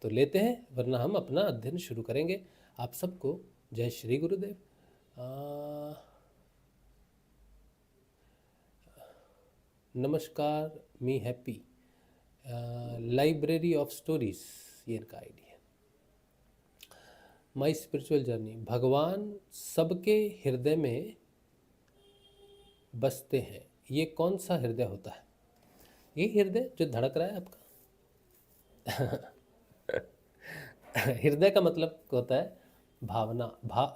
S1: तो लेते हैं, वरना हम अपना अध्ययन शुरू करेंगे। आप सबको जय श्री गुरुदेव। नमस्कार, me happy, library of stories, ये इनका आईडी है। माई स्पिरिचुअल जर्नी, भगवान सबके हृदय में बसते हैं, ये कौन सा हृदय होता है? ये हृदय जो धड़क रहा है आपका, हृदय का मतलब होता है भावना।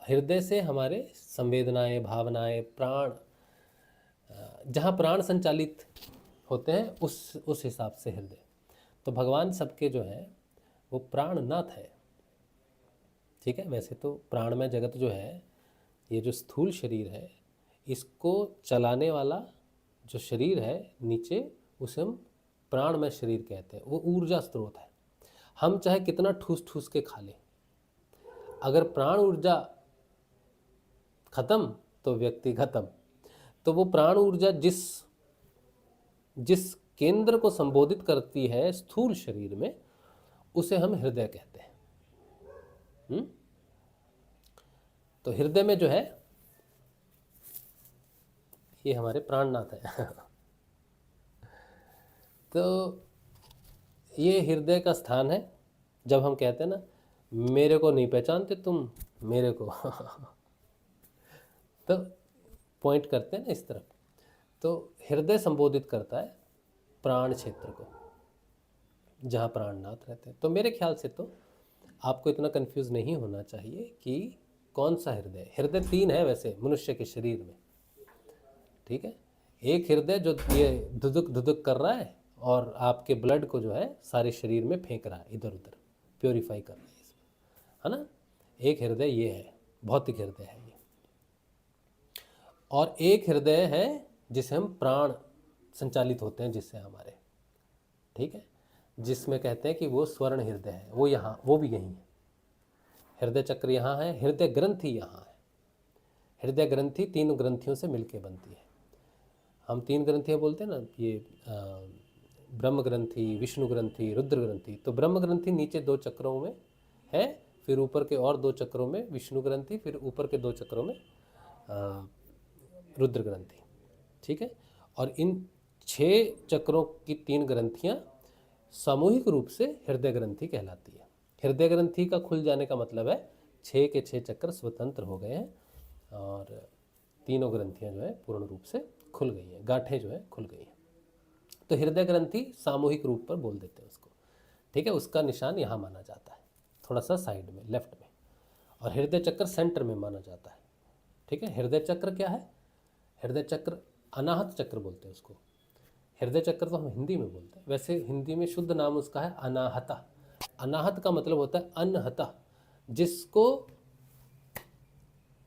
S1: हृदय से हमारे संवेदनाएं, भावनाएं, प्राण, जहाँ प्राण संचालित होते हैं उस हिसाब से हृदय। तो भगवान सबके जो है वो प्राणनाथ है। ठीक है, वैसे तो प्राणमय जगत जो है, ये जो स्थूल शरीर है, इसको चलाने वाला जो शरीर है नीचे, उसे हम प्राणमय शरीर कहते हैं। वो ऊर्जा स्रोत है। हम चाहे कितना ठूस ठूस के खा लें, अगर प्राण ऊर्जा खत्म तो व्यक्ति खत्म। तो वो प्राण ऊर्जा जिस जिस केंद्र को संबोधित करती है स्थूल शरीर में, उसे हम हृदय कहते हैं। तो हृदय में जो है ये हमारे प्राणनाथ है। तो ये हृदय का स्थान है। जब हम कहते हैं ना, मेरे को नहीं पहचानते तुम मेरे को, तो पॉइंट करते हैं ना इस तरफ। तो हृदय संबोधित करता है प्राण क्षेत्र को, जहाँ प्राणनाथ रहते हैं। तो मेरे ख्याल से तो आपको इतना कंफ्यूज नहीं होना चाहिए कि कौन सा हृदय। हृदय 3 है वैसे मनुष्य के शरीर में। ठीक है, एक हृदय जो ये धुदुक धुदुक कर रहा है और आपके ब्लड को जो है सारे शरीर में फेंक रहा है, इधर उधर प्योरीफाई कर रहा है इसमें, है ना। एक हृदय ये है, भौतिक हृदय है ये। और एक हृदय है जिसे हम प्राण संचालित होते हैं जिससे हमारे, ठीक है, जिसमें कहते हैं कि वो स्वर्ण हृदय है। वो यहाँ, वो भी यहीं है। हृदय चक्र यहाँ है, हृदय ग्रंथि यहाँ है। हृदय ग्रंथि 3 ग्रंथियों से मिलके बनती है। हम 3 ग्रंथियाँ बोलते हैं ना, ये ब्रह्म ग्रंथि, विष्णु ग्रंथि, रुद्र ग्रंथि। तो ब्रह्म ग्रंथि नीचे 2 चक्रों में है, फिर ऊपर के और 2 चक्रों में विष्णु ग्रंथि, फिर ऊपर के 2 चक्रों में रुद्र ग्रंथि। ठीक है, और इन 6 चक्रों की 3 ग्रंथियाँ सामूहिक रूप से हृदय ग्रंथि कहलाती है। हृदय ग्रंथि का खुल जाने का मतलब है 6 के 6 चक्र स्वतंत्र हो गए हैं और तीनों ग्रंथियाँ जो है पूर्ण रूप से खुल गई हैं, गांठें जो है खुल गई हैं। तो हृदय ग्रंथि सामूहिक रूप पर बोल देते हैं उसको। ठीक है, उसका निशान यहाँ माना जाता है, थोड़ा सा साइड में, लेफ्ट में। और हृदय चक्र सेंटर में माना जाता है। ठीक है, हृदय चक्र क्या है? हृदय चक्र अनाहत चक्र बोलते हैं उसको। हृदय चक्र तो हम हिंदी में बोलते हैं, वैसे हिंदी में शुद्ध नाम उसका है अनाहता। अनाहत का मतलब होता है अनहता,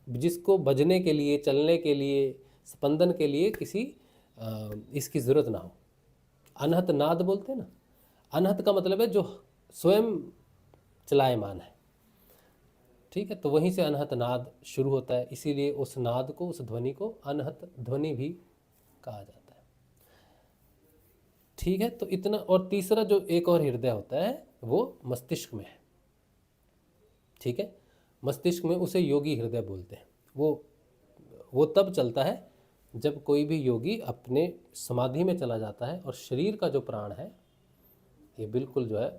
S1: जिसको बजने के लिए, चलने के लिए, स्पंदन के लिए किसी इसकी ज़रूरत ना हो। अनहत नाद बोलते हैं ना। अनहत का मतलब है जो स्वयं चलायमान है। ठीक है, तो वहीं से अनहत नाद शुरू होता है, इसीलिए उस नाद को, उस ध्वनि को अनहत ध्वनि भी कहा जाता है। ठीक है, तो इतना। और तीसरा जो एक और हृदय होता है वो मस्तिष्क में है। ठीक है, मस्तिष्क में, उसे योगी हृदय बोलते हैं। वो तब चलता है जब कोई भी योगी अपने समाधि में चला जाता है और शरीर का जो प्राण है ये बिल्कुल जो है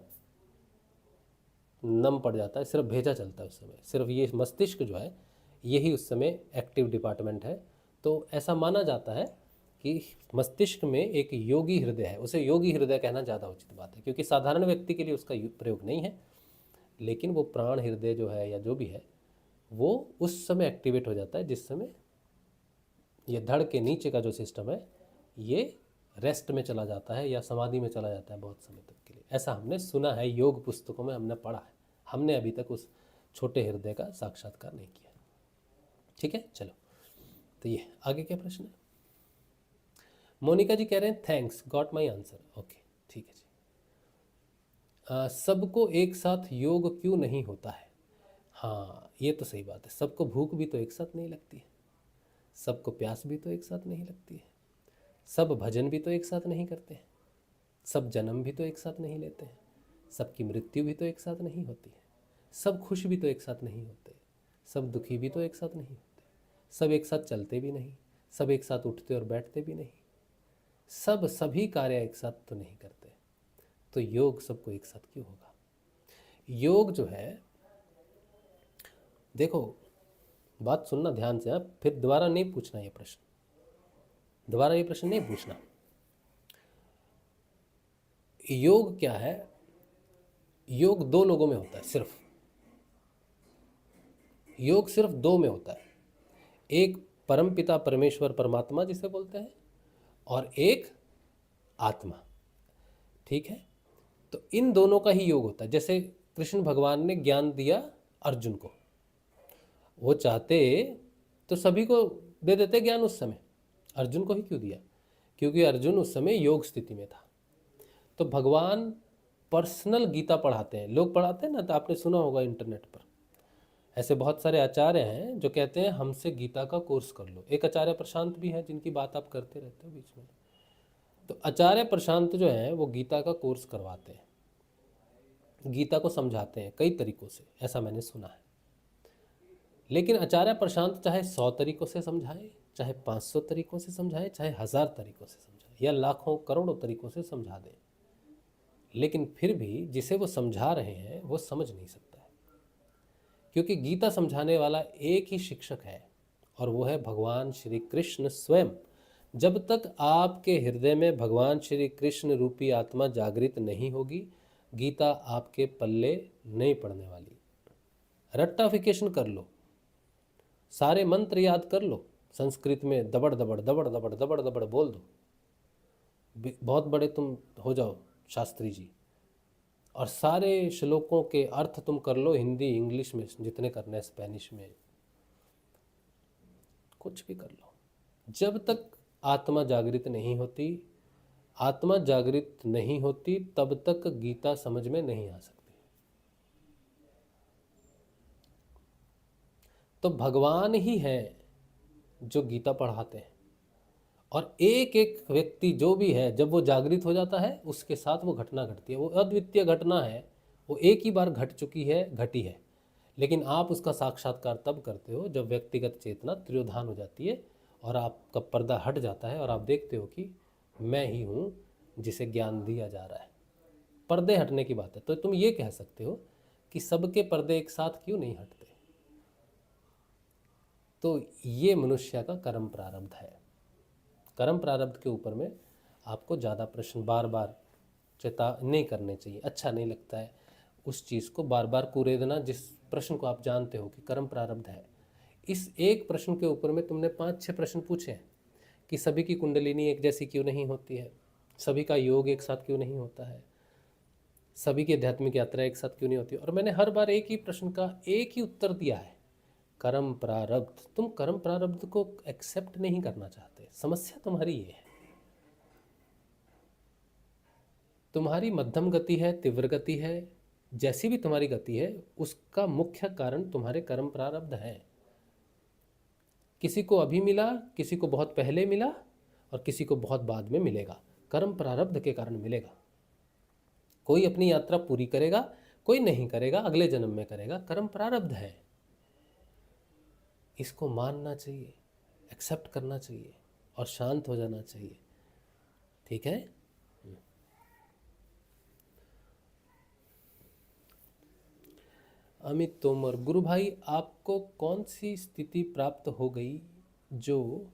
S1: नम पड़ जाता है, सिर्फ भेजा चलता है उस समय। सिर्फ ये मस्तिष्क जो है यही उस समय एक्टिव डिपार्टमेंट है। तो ऐसा माना जाता है कि मस्तिष्क में एक योगी हृदय है। उसे योगी हृदय कहना ज़्यादा उचित बात है, क्योंकि साधारण व्यक्ति के लिए उसका प्रयोग नहीं है। लेकिन वो प्राण हृदय जो है या जो भी है वो उस समय एक्टिवेट हो जाता है जिस समय ये धड़ के नीचे का जो सिस्टम है ये रेस्ट में चला जाता है या समाधि में चला जाता है बहुत समय तक के लिए। ऐसा हमने सुना है, योग पुस्तकों में हमने पढ़ा है। हमने अभी तक उस छोटे हृदय का साक्षात्कार नहीं किया। ठीक है, चलो। तो ये आगे क्या प्रश्न है? मोनिका जी कह रहे हैं thanks, got my answer. Okay, ठीक है जी। सबको एक साथ योग क्यों नहीं होता है? हाँ, ये तो सही बात है। सबको भूख भी तो एक साथ नहीं लगती है, सबको प्यास भी तो एक साथ नहीं लगती है, सब भजन भी तो एक साथ नहीं करते हैं, सब जन्म भी तो एक साथ नहीं लेते हैं, सबकी मृत्यु भी तो एक साथ नहीं होती है, सब खुश भी तो एक साथ नहीं होते, सब दुखी भी तो एक साथ नहीं होते, सब एक साथ चलते भी नहीं, सब एक साथ उठते और बैठते भी नहीं, सब सभी कार्य एक साथ तो नहीं करते। तो योग सबको एक साथ क्यों होगा? योग जो है, देखो बात सुनना ध्यान से, आप फिर दोबारा नहीं पूछना ये प्रश्न, दोबारा ये प्रश्न नहीं पूछना। योग क्या है? योग दो लोगों में होता है, सिर्फ योग सिर्फ दो में होता है। एक परमपिता परमेश्वर परमात्मा जिसे बोलते हैं, और एक आत्मा। ठीक है, तो इन दोनों का ही योग होता है। जैसे कृष्ण भगवान ने ज्ञान दिया अर्जुन को, वो चाहते तो सभी को दे देते ज्ञान उस समय, अर्जुन को ही क्यों दिया? क्योंकि अर्जुन उस समय योग स्थिति में था। तो भगवान पर्सनल गीता पढ़ाते हैं, लोग पढ़ाते हैं ना, तो आपने सुना होगा इंटरनेट पर ऐसे बहुत सारे आचार्य हैं जो कहते हैं हमसे गीता का कोर्स कर लो। एक आचार्य प्रशांत भी है जिनकी बात आप करते रहते हो बीच में। तो आचार्य प्रशांत जो हैं वो गीता का कोर्स करवाते हैं, गीता को समझाते हैं कई तरीकों से, ऐसा मैंने सुना है। लेकिन आचार्य प्रशांत चाहे 100 तरीकों से समझाए, चाहे 500 तरीकों से समझाए, चाहे 1000 तरीकों से समझाए, या लाखों करोड़ों तरीकों से समझा दें, लेकिन फिर भी जिसे वो समझा रहे हैं वो समझ नहीं सकता है। क्योंकि गीता समझाने वाला एक ही शिक्षक है, और वो है भगवान श्री कृष्ण स्वयं। जब तक आपके हृदय में भगवान श्री कृष्ण रूपी आत्मा जागृत नहीं होगी, गीता आपके पल्ले नहीं पड़ने वाली। रट्टाफिकेशन कर लो, सारे मंत्र याद कर लो, संस्कृत में दबड़ दबड़ दबड़ दबड़ दबड़ दबड़ बोल दो, बहुत बड़े तुम हो जाओ शास्त्री जी, और सारे श्लोकों के अर्थ तुम कर लो हिंदी इंग्लिश में, जितने करने हैं स्पेनिश में, कुछ भी कर लो। जब तक आत्मा जागृत नहीं होती, आत्मा जागृत नहीं होती तब तक गीता समझ में नहीं आ सकती। तो भगवान ही हैं जो गीता पढ़ाते हैं, और एक एक व्यक्ति जो भी है जब वो जागृत हो जाता है उसके साथ वो घटना घटती है। वो अद्वितीय घटना है, वो एक ही बार घट चुकी है, घटी है, लेकिन आप उसका साक्षात्कार तब करते हो जब व्यक्तिगत चेतना तिरोधान हो जाती है और आपका पर्दा हट जाता है और आप देखते हो कि मैं ही हूँ जिसे ज्ञान दिया जा रहा है। पर्दे हटने की बात है। तो तुम ये कह सकते हो कि सबके पर्दे एक साथ क्यों नहीं हटते? तो ये मनुष्य का कर्म प्रारब्ध है। कर्म प्रारब्ध के ऊपर में आपको ज़्यादा प्रश्न बार बार चेता नहीं करने चाहिए। अच्छा नहीं लगता है उस चीज़ को बार बार कुरेदना, जिस प्रश्न को आप जानते हो कि कर्म प्रारब्ध है। इस एक प्रश्न के ऊपर में तुमने 5-6 प्रश्न पूछे हैं कि सभी की कुंडलिनी एक जैसी क्यों नहीं होती है, सभी का योग एक साथ क्यों नहीं होता है, सभी की आध्यात्मिक यात्रा एक साथ क्यों नहीं होती, और मैंने हर बार एक ही प्रश्न का एक ही उत्तर दिया है, कर्म प्रारब्ध। तुम कर्म प्रारब्ध को एक्सेप्ट नहीं करना चाहते। समस्या तुम्हारी ये है, तुम्हारी मध्यम गति है, तीव्र गति है, जैसी भी तुम्हारी गति है, उसका मुख्य कारण तुम्हारे कर्म प्रारब्ध है। किसी को अभी मिला, किसी को बहुत पहले मिला, और किसी को बहुत बाद में मिलेगा। कर्म प्रारब्ध के कारण मिलेगा। कोई अपनी यात्रा पूरी करेगा, कोई नहीं करेगा, अगले जन्म में करेगा। कर्म प्रारब्ध है, इसको मानना चाहिए, एक्सेप्ट करना चाहिए और शांत हो जाना चाहिए। ठीक है। अमित तोमर, गुरु भाई आपको कौन सी स्थिति प्राप्त हो गई जो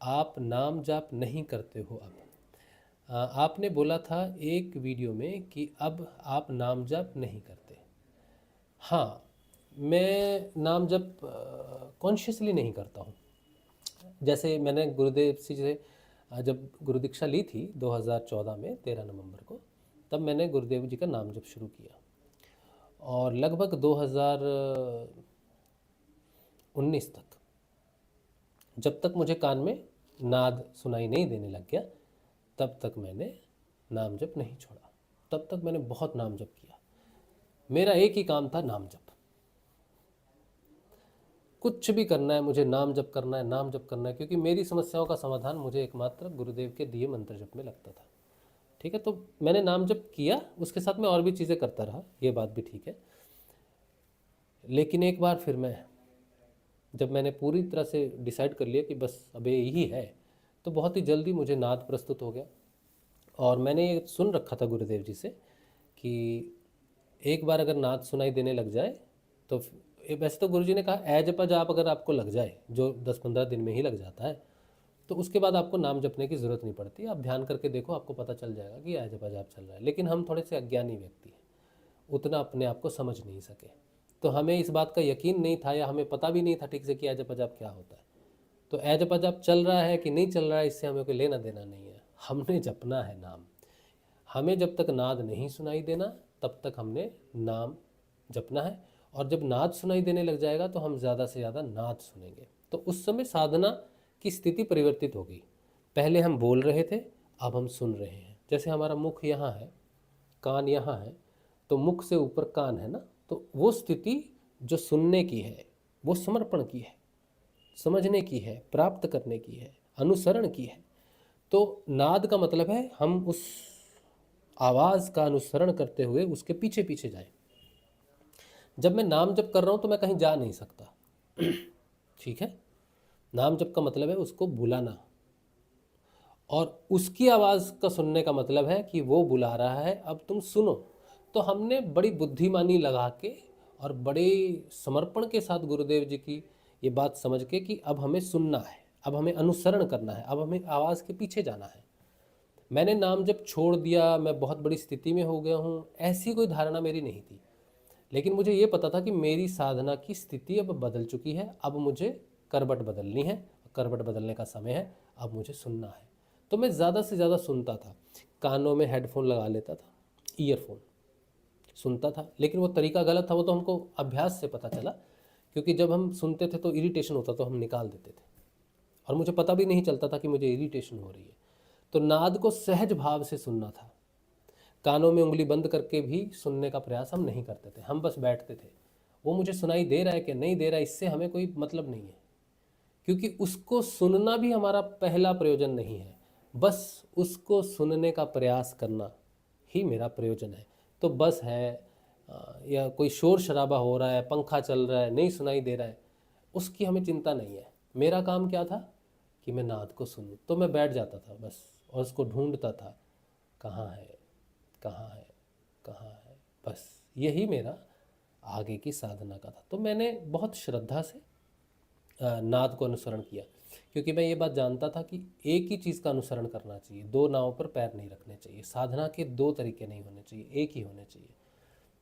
S1: आप नाम जाप नहीं करते हो अब? आपने बोला था एक वीडियो में कि अब आप नाम जाप नहीं करते। हाँ, मैं नाम जप कॉन्शियसली नहीं करता हूँ। जैसे मैंने गुरुदेव से जब गुरु दीक्षा ली थी 2014 में 13 नवंबर को, तब मैंने गुरुदेव जी का नाम जप शुरू किया, और लगभग 2019 तक, जब तक मुझे कान में नाद सुनाई नहीं देने लग गया, तब तक मैंने नाम जप नहीं छोड़ा। तब तक मैंने बहुत नाम जप किया। मेरा एक ही काम था, नाम जप। कुछ भी करना है मुझे, नाम जप करना है, नाम जप करना है, क्योंकि मेरी समस्याओं का समाधान मुझे एकमात्र गुरुदेव के दिए मंत्र जप में लगता था। ठीक है, तो मैंने नाम जप किया, उसके साथ में और भी चीज़ें करता रहा, ये बात भी ठीक है। लेकिन एक बार फिर जब मैंने पूरी तरह से डिसाइड कर लिया कि बस अब यही है, तो बहुत ही जल्दी मुझे नाद प्रस्तुत हो गया। और मैंने ये सुन रखा था गुरुदेव जी से कि एक बार अगर नाद सुनाई देने लग जाए तो वैसे तो गुरुजी ने कहा ए जपा जाप अगर आपको लग जाए, जो 10-15 दिन में ही लग जाता है, तो उसके बाद आपको नाम जपने की ज़रूरत नहीं पड़ती। आप ध्यान करके देखो, आपको पता चल जाएगा कि ए जपा जाप चल रहा है। लेकिन हम थोड़े से अज्ञानी व्यक्ति हैं, उतना अपने आप को समझ नहीं सके। तो हमें इस बात का यकीन नहीं था या हमें पता भी नहीं था ठीक से कि अजप अजाप क्या होता है। तो अजप अजाप चल रहा है कि नहीं चल रहा है, इससे हमें कोई लेना देना नहीं है। हमने जपना है नाम। हमें जब तक नाद नहीं सुनाई देना तब तक हमने नाम जपना है, और जब नाद सुनाई देने लग जाएगा तो हम ज़्यादा से ज़्यादा नाद सुनेंगे। तो उस समय साधना की स्थिति परिवर्तित हो गई। पहले हम बोल रहे थे, अब हम सुन रहे हैं। जैसे हमारा मुख यहाँ है, कान यहाँ है, तो मुख से ऊपर कान है ना, तो वो स्थिति जो सुनने की है, वो समर्पण की है, समझने की है, प्राप्त करने की है, अनुसरण की है। तो नाद का मतलब है हम उस आवाज़ का अनुसरण करते हुए उसके पीछे पीछे जाएं। जब मैं नाम जप कर रहा हूँ तो मैं कहीं जा नहीं सकता। ठीक है, नाम जप का मतलब है उसको बुलाना, और उसकी आवाज़ का सुनने का मतलब है कि वो बुला रहा है, अब तुम सुनो। तो हमने बड़ी बुद्धिमानी लगा के और बड़े समर्पण के साथ गुरुदेव जी की ये बात समझ के कि अब हमें सुनना है, अब हमें अनुसरण करना है, अब हमें आवाज़ के पीछे जाना है। मैंने नाम जब छोड़ दिया, मैं बहुत बड़ी स्थिति में हो गया हूँ, ऐसी कोई धारणा मेरी नहीं थी। लेकिन मुझे ये पता था कि मेरी साधना की स्थिति अब बदल चुकी है, अब मुझे करवट बदलनी है, करवट बदलने का समय है, अब मुझे सुनना है। तो मैं ज़्यादा से ज़्यादा सुनता था, कानों में हेडफोन लगा लेता था, ईयरफोन सुनता था। लेकिन वो तरीका गलत था, वो तो हमको अभ्यास से पता चला, क्योंकि जब हम सुनते थे तो इरिटेशन होता तो हम निकाल देते थे, और मुझे पता भी नहीं चलता था कि मुझे इरिटेशन हो रही है। तो नाद को सहज भाव से सुनना था। कानों में उंगली बंद करके भी सुनने का प्रयास हम नहीं करते थे, हम बस बैठते थे। वो मुझे सुनाई दे रहा है कि नहीं दे रहा है, इससे हमें कोई मतलब नहीं है, क्योंकि उसको सुनना भी हमारा पहला प्रयोजन नहीं है, बस उसको सुनने का प्रयास करना ही मेरा प्रयोजन है। तो बस है या कोई शोर शराबा हो रहा है, पंखा चल रहा है, नहीं सुनाई दे रहा है, उसकी हमें चिंता नहीं है। मेरा काम क्या था कि मैं नाद को सुनूं। तो मैं बैठ जाता था बस, और उसको ढूंढता था, कहाँ है, कहाँ है, कहाँ है। बस यही मेरा आगे की साधना का था। तो मैंने बहुत श्रद्धा से नाद को अनुसरण किया, क्योंकि मैं ये बात जानता था कि एक ही चीज़ का अनुसरण करना चाहिए, दो नावों पर पैर नहीं रखने चाहिए। साधना के दो तरीके नहीं होने चाहिए, एक ही होने चाहिए।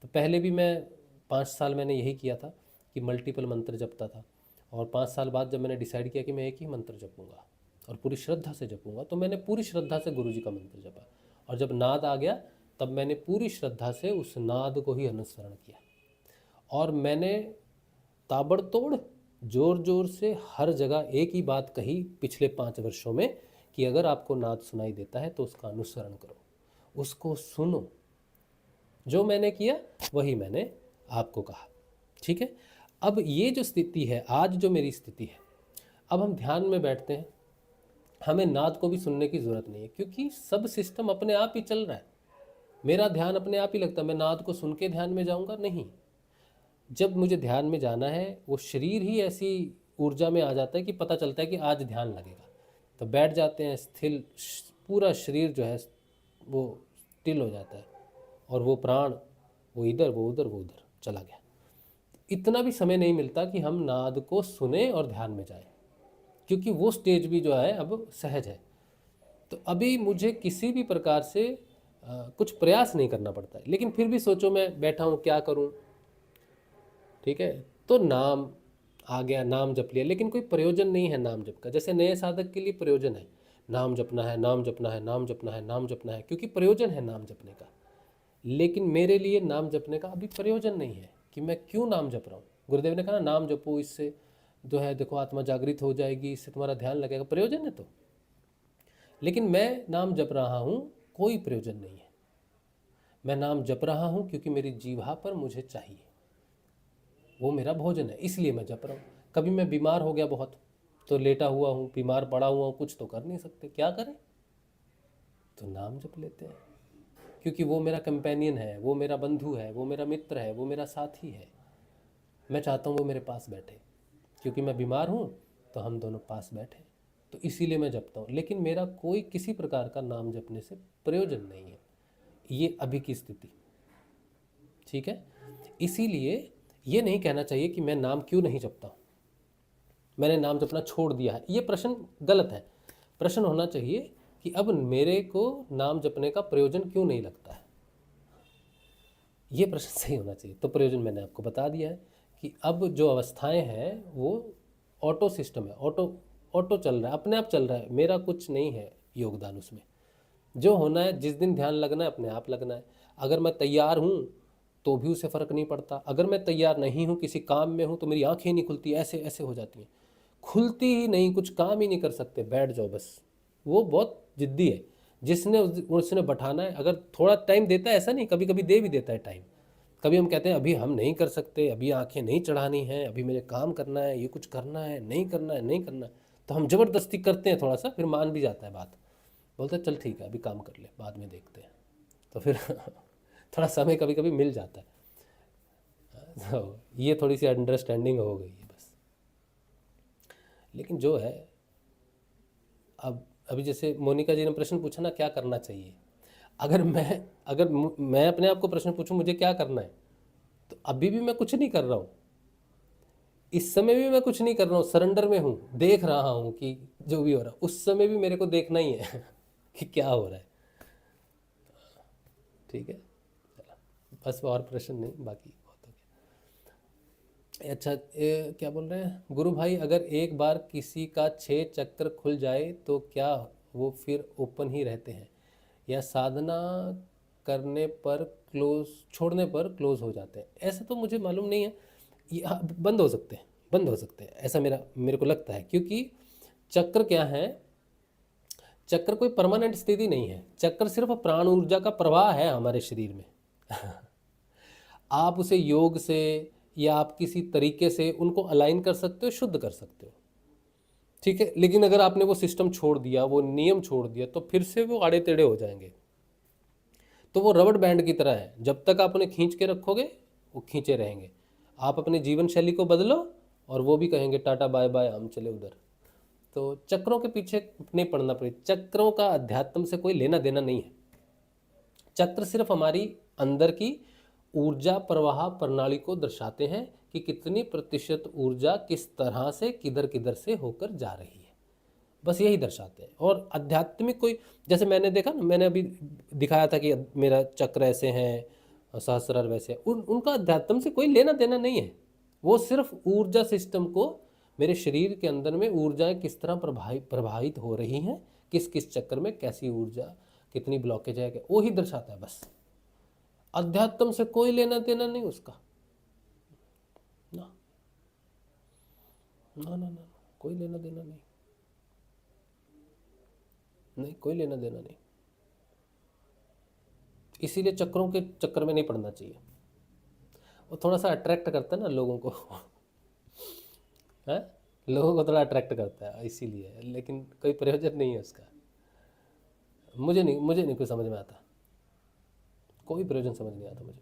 S1: तो पहले भी मैं 5 साल मैंने यही किया था कि मल्टीपल मंत्र जपता था, और 5 साल बाद जब मैंने डिसाइड किया कि मैं एक ही मंत्र जपूँगा और पूरी श्रद्धा से जपूँगा, तो मैंने पूरी श्रद्धा से गुरु जी का मंत्र जपा। और जब नाद आ गया तब मैंने पूरी श्रद्धा से उस नाद को ही अनुसरण किया, और मैंने ताबड़तोड़ जोर जोर से हर जगह एक ही बात कही पिछले 5 वर्षों में कि अगर आपको नाद सुनाई देता है तो उसका अनुसरण करो, उसको सुनो। जो मैंने किया वही मैंने आपको कहा। ठीक है, अब ये जो स्थिति है, आज जो मेरी स्थिति है, अब हम ध्यान में बैठते हैं, हमें नाद को भी सुनने की ज़रूरत नहीं है, क्योंकि सब सिस्टम अपने आप ही चल रहा है। मेरा ध्यान अपने आप ही लगता है, मैं नाद को सुन के ध्यान में जाऊंगा नहीं। जब मुझे ध्यान में जाना है, वो शरीर ही ऐसी ऊर्जा में आ जाता है कि पता चलता है कि आज ध्यान लगेगा, तो बैठ जाते हैं स्थिर, पूरा शरीर जो है वो स्टिल हो जाता है, और वो प्राण वो इधर वो उधर वो उधर चला गया। इतना भी समय नहीं मिलता कि हम नाद को सुने और ध्यान में जाएं, क्योंकि वो स्टेज भी जो है अब सहज है। तो अभी मुझे किसी भी प्रकार से कुछ प्रयास नहीं करना पड़ता है। लेकिन फिर भी सोचो, मैं बैठा हूँ, क्या करूँ? ठीक है, तो नाम आ गया, नाम जप लिया, लेकिन कोई प्रयोजन नहीं है नाम जप का। जैसे नए साधक के लिए प्रयोजन है, नाम जपना है, नाम जपना है, नाम जपना है, नाम जपना है, क्योंकि प्रयोजन है नाम जपने का। लेकिन मेरे लिए नाम जपने का अभी प्रयोजन नहीं है कि मैं क्यों नाम जप रहा हूँ। गुरुदेव ने कहा ना, नाम जपो, इससे जो है देखो आत्मा जागृत हो जाएगी, इससे तुम्हारा ध्यान लगेगा, प्रयोजन है तो। लेकिन मैं नाम जप रहा हूँ, कोई प्रयोजन नहीं है। मैं नाम जप रहा हूँ क्योंकि मेरी जीवा पर मुझे चाहिए, वो मेरा भोजन है, इसलिए मैं जप रहा हूँ। कभी मैं बीमार हो गया बहुत, तो लेटा हुआ हूँ, बीमार पड़ा हुआ हूँ, कुछ तो कर नहीं सकते, क्या करें? तो नाम जप लेते हैं, क्योंकि वो मेरा कंपेनियन है, वो मेरा बंधु है, वो मेरा मित्र है, वो मेरा साथी है। मैं चाहता हूँ वो मेरे पास बैठे, क्योंकि मैं बीमार हूँ तो हम दोनों पास बैठे, तो इसीलिए मैं जपता हूँ। लेकिन मेरा कोई किसी प्रकार का नाम जपने से प्रयोजन नहीं है, ये अभी की स्थिति। ठीक है, इसीलिए ये नहीं कहना चाहिए कि मैं नाम क्यों नहीं जपता हूँ, मैंने नाम जपना छोड़ दिया है, ये प्रश्न गलत है। प्रश्न होना चाहिए कि अब मेरे को नाम जपने का प्रयोजन क्यों नहीं लगता है। ये प्रश्न सही होना चाहिए। तो प्रयोजन मैंने आपको बता दिया है कि अब जो अवस्थाएं हैं वो ऑटो सिस्टम है, ऑटो ऑटो चल रहा है, अपने आप चल रहा है, मेरा कुछ नहीं है योगदान उसमें। जो होना है, जिस दिन ध्यान लगना है अपने आप लगना है। अगर मैं तैयार हूँ तो भी उसे फ़र्क नहीं पड़ता, अगर मैं तैयार नहीं हूँ, किसी काम में हूँ तो मेरी आंखें नहीं खुलती, ऐसे ऐसे हो जाती हैं, खुलती ही नहीं, कुछ काम ही नहीं कर सकते, बैठ जाओ बस। वो बहुत जिद्दी है, जिसने उसने बैठाना है। अगर थोड़ा टाइम देता है, ऐसा नहीं, कभी कभी दे भी देता है टाइम। कभी हम कहते हैं अभी हम नहीं कर सकते, अभी आंखें नहीं चढ़ानी है, अभी मुझे काम करना है, ये कुछ करना है, नहीं करना है, नहीं करना है, तो हम ज़बरदस्ती करते हैं थोड़ा सा, फिर मान भी जाता है बात, बोलते हैं चल ठीक है अभी काम कर ले, बाद में देखते हैं। तो फिर थोड़ा समय कभी कभी मिल जाता है। तो ये थोड़ी सी अंडरस्टैंडिंग हो गई है बस। लेकिन जो है, अब अभी जैसे मोनिका जी ने प्रश्न पूछा ना, क्या करना चाहिए। अगर मैं अपने आप को प्रश्न पूछूं मुझे क्या करना है, तो अभी भी मैं कुछ नहीं कर रहा हूँ, इस समय भी मैं कुछ नहीं कर रहा हूँ, सरेंडर में हूँ, देख रहा हूँ कि जो भी हो रहा है, उस समय भी मेरे को देखना ही है कि क्या हो रहा है। ठीक है, बस और प्रश्न नहीं, बाकी बहुत हो गया। अच्छा, क्या बोल रहे हैं गुरु भाई, अगर एक बार किसी का 6 चक्र खुल जाए तो क्या वो फिर ओपन ही रहते हैं, या साधना करने पर क्लोज, छोड़ने पर क्लोज हो जाते हैं? ऐसा तो मुझे मालूम नहीं है, ये हाँ, बंद हो सकते हैं, बंद हो सकते हैं, ऐसा मेरे को लगता है। क्योंकि चक्र क्या है, चक्र कोई परमानेंट स्थिति नहीं है, चक्र सिर्फ प्राण ऊर्जा का प्रवाह है हमारे शरीर में। आप उसे योग से या आप किसी तरीके से उनको अलाइन कर सकते हो, शुद्ध कर सकते हो, ठीक है। लेकिन अगर आपने वो सिस्टम छोड़ दिया, वो नियम छोड़ दिया, तो फिर से वो आड़े टेढ़े हो जाएंगे। तो वो रबड़ बैंड की तरह है, जब तक आप उन्हें खींच के रखोगे वो खींचे रहेंगे। आप अपने जीवन शैली को बदलो और वो भी कहेंगे टाटा बाय बाय, हम चले उधर। तो चक्रों के पीछे नहीं पड़ना पड़े, चक्रों का अध्यात्म से कोई लेना देना नहीं है। चक्र सिर्फ हमारी अंदर की ऊर्जा प्रवाह प्रणाली को दर्शाते हैं कि कितनी प्रतिशत ऊर्जा किस तरह से किधर किधर से होकर जा रही है, बस यही दर्शाते हैं। और आध्यात्मिक कोई, जैसे मैंने देखा ना, मैंने अभी दिखाया था कि मेरा चक्र ऐसे हैं, सहस्रार वैसे हैं, उनका अध्यात्म से कोई लेना देना नहीं है। वो सिर्फ ऊर्जा सिस्टम को, मेरे शरीर के अंदर में ऊर्जाएं किस तरह प्रभावित हो रही हैं, किस किस चक्र में कैसी ऊर्जा, कितनी ब्लॉकेज है, वो ही दर्शाता है बस। अध्यात्म से कोई लेना देना नहीं उसका, ना ना ना ना, कोई लेना देना नहीं, नहीं कोई लेना देना नहीं। इसीलिए चक्रों के चक्कर में नहीं पड़ना चाहिए। वो थोड़ा सा अट्रैक्ट करता है ना लोगों को है, लोगों को थोड़ा अट्रैक्ट करता है इसीलिए, लेकिन कोई प्रयोजन नहीं है उसका। मुझे नहीं कोई समझ में आता, कोई प्रयोजन समझ नहीं आता मुझे।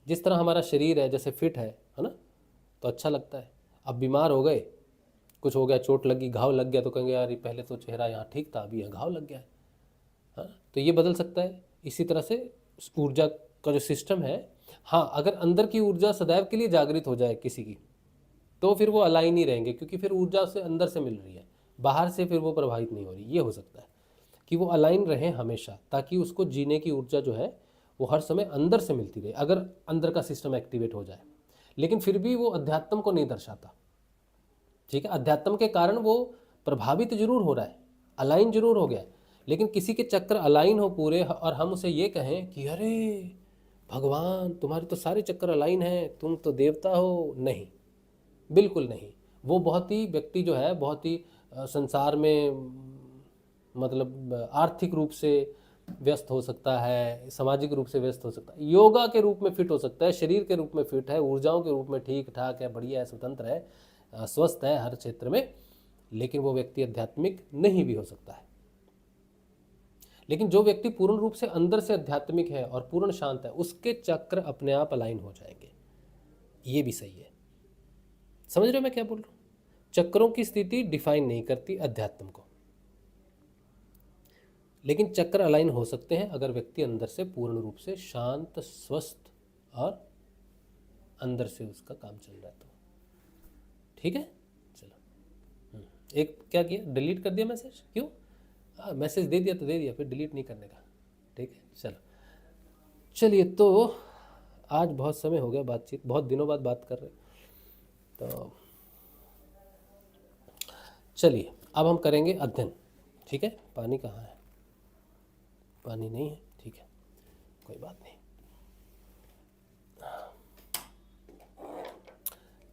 S1: जिस तरह हमारा शरीर है, जैसे फिट है ना, तो अच्छा लगता है। अब बीमार हो गए, कुछ हो गया, चोट लगी, घाव लग गया, तो कहेंगे यार ये पहले तो चेहरा यहाँ ठीक था, अभी यहाँ घाव लग गया है। हाँ, तो ये बदल सकता है। इसी तरह से ऊर्जा का जो सिस्टम है, हाँ, अगर अंदर की ऊर्जा सदैव के लिए जागृत हो जाए किसी की, तो फिर वो अलाइन ही रहेंगे, क्योंकि फिर ऊर्जा से अंदर से मिल रही है, बाहर से फिर वो प्रभावित नहीं हो रही। ये हो सकता है कि वो अलाइन रहे हमेशा, ताकि उसको जीने की ऊर्जा जो है वो हर समय अंदर से मिलती रहे, अगर अंदर का सिस्टम एक्टिवेट हो जाए। लेकिन फिर भी वो अध्यात्म को नहीं दर्शाता, ठीक है। अध्यात्म के कारण वो प्रभावित जरूर हो रहा है, अलाइन जरूर हो गया है। लेकिन किसी के चक्र अलाइन हो पूरे, और हम उसे ये कहें कि अरे भगवान तुम्हारे तो सारे चक्र अलाइन हैं, तुम तो देवता हो, नहीं, बिल्कुल नहीं। वो बहुत ही व्यक्ति जो है, बहुत ही संसार में मतलब आर्थिक रूप से व्यस्त हो सकता है, सामाजिक रूप से व्यस्त हो सकता है, योगा के रूप में फिट हो सकता है, शरीर के रूप में फिट है, ऊर्जाओं के रूप में ठीक ठाक है, बढ़िया है, स्वतंत्र है, स्वस्थ है हर क्षेत्र में, लेकिन वो व्यक्ति आध्यात्मिक नहीं भी हो सकता है। लेकिन जो व्यक्ति पूर्ण रूप से अंदर से आध्यात्मिक है और पूर्ण शांत है, उसके चक्र अपने आप अलाइन हो जाएंगे। ये भी सही है। समझ रहे हो मैं क्या बोल रहा हूँ? चक्रों की स्थिति डिफाइन नहीं करती अध्यात्म को, लेकिन चक्र अलाइन हो सकते हैं अगर व्यक्ति अंदर से पूर्ण रूप से शांत, स्वस्थ और अंदर से उसका काम चल रहा है तो। ठीक है, चलो। एक क्या किया, डिलीट कर दिया मैसेज, क्यों? मैसेज दे दिया तो दे दिया, फिर डिलीट नहीं करने का। ठीक है, चलो। चलिए, तो आज बहुत समय हो गया बातचीत, बहुत दिनों बाद बात कर रहे हैं, तो चलिए अब हम करेंगे अध्ययन। ठीक है, पानी कहाँ है? पानी नहीं है, ठीक है, कोई बात नहीं।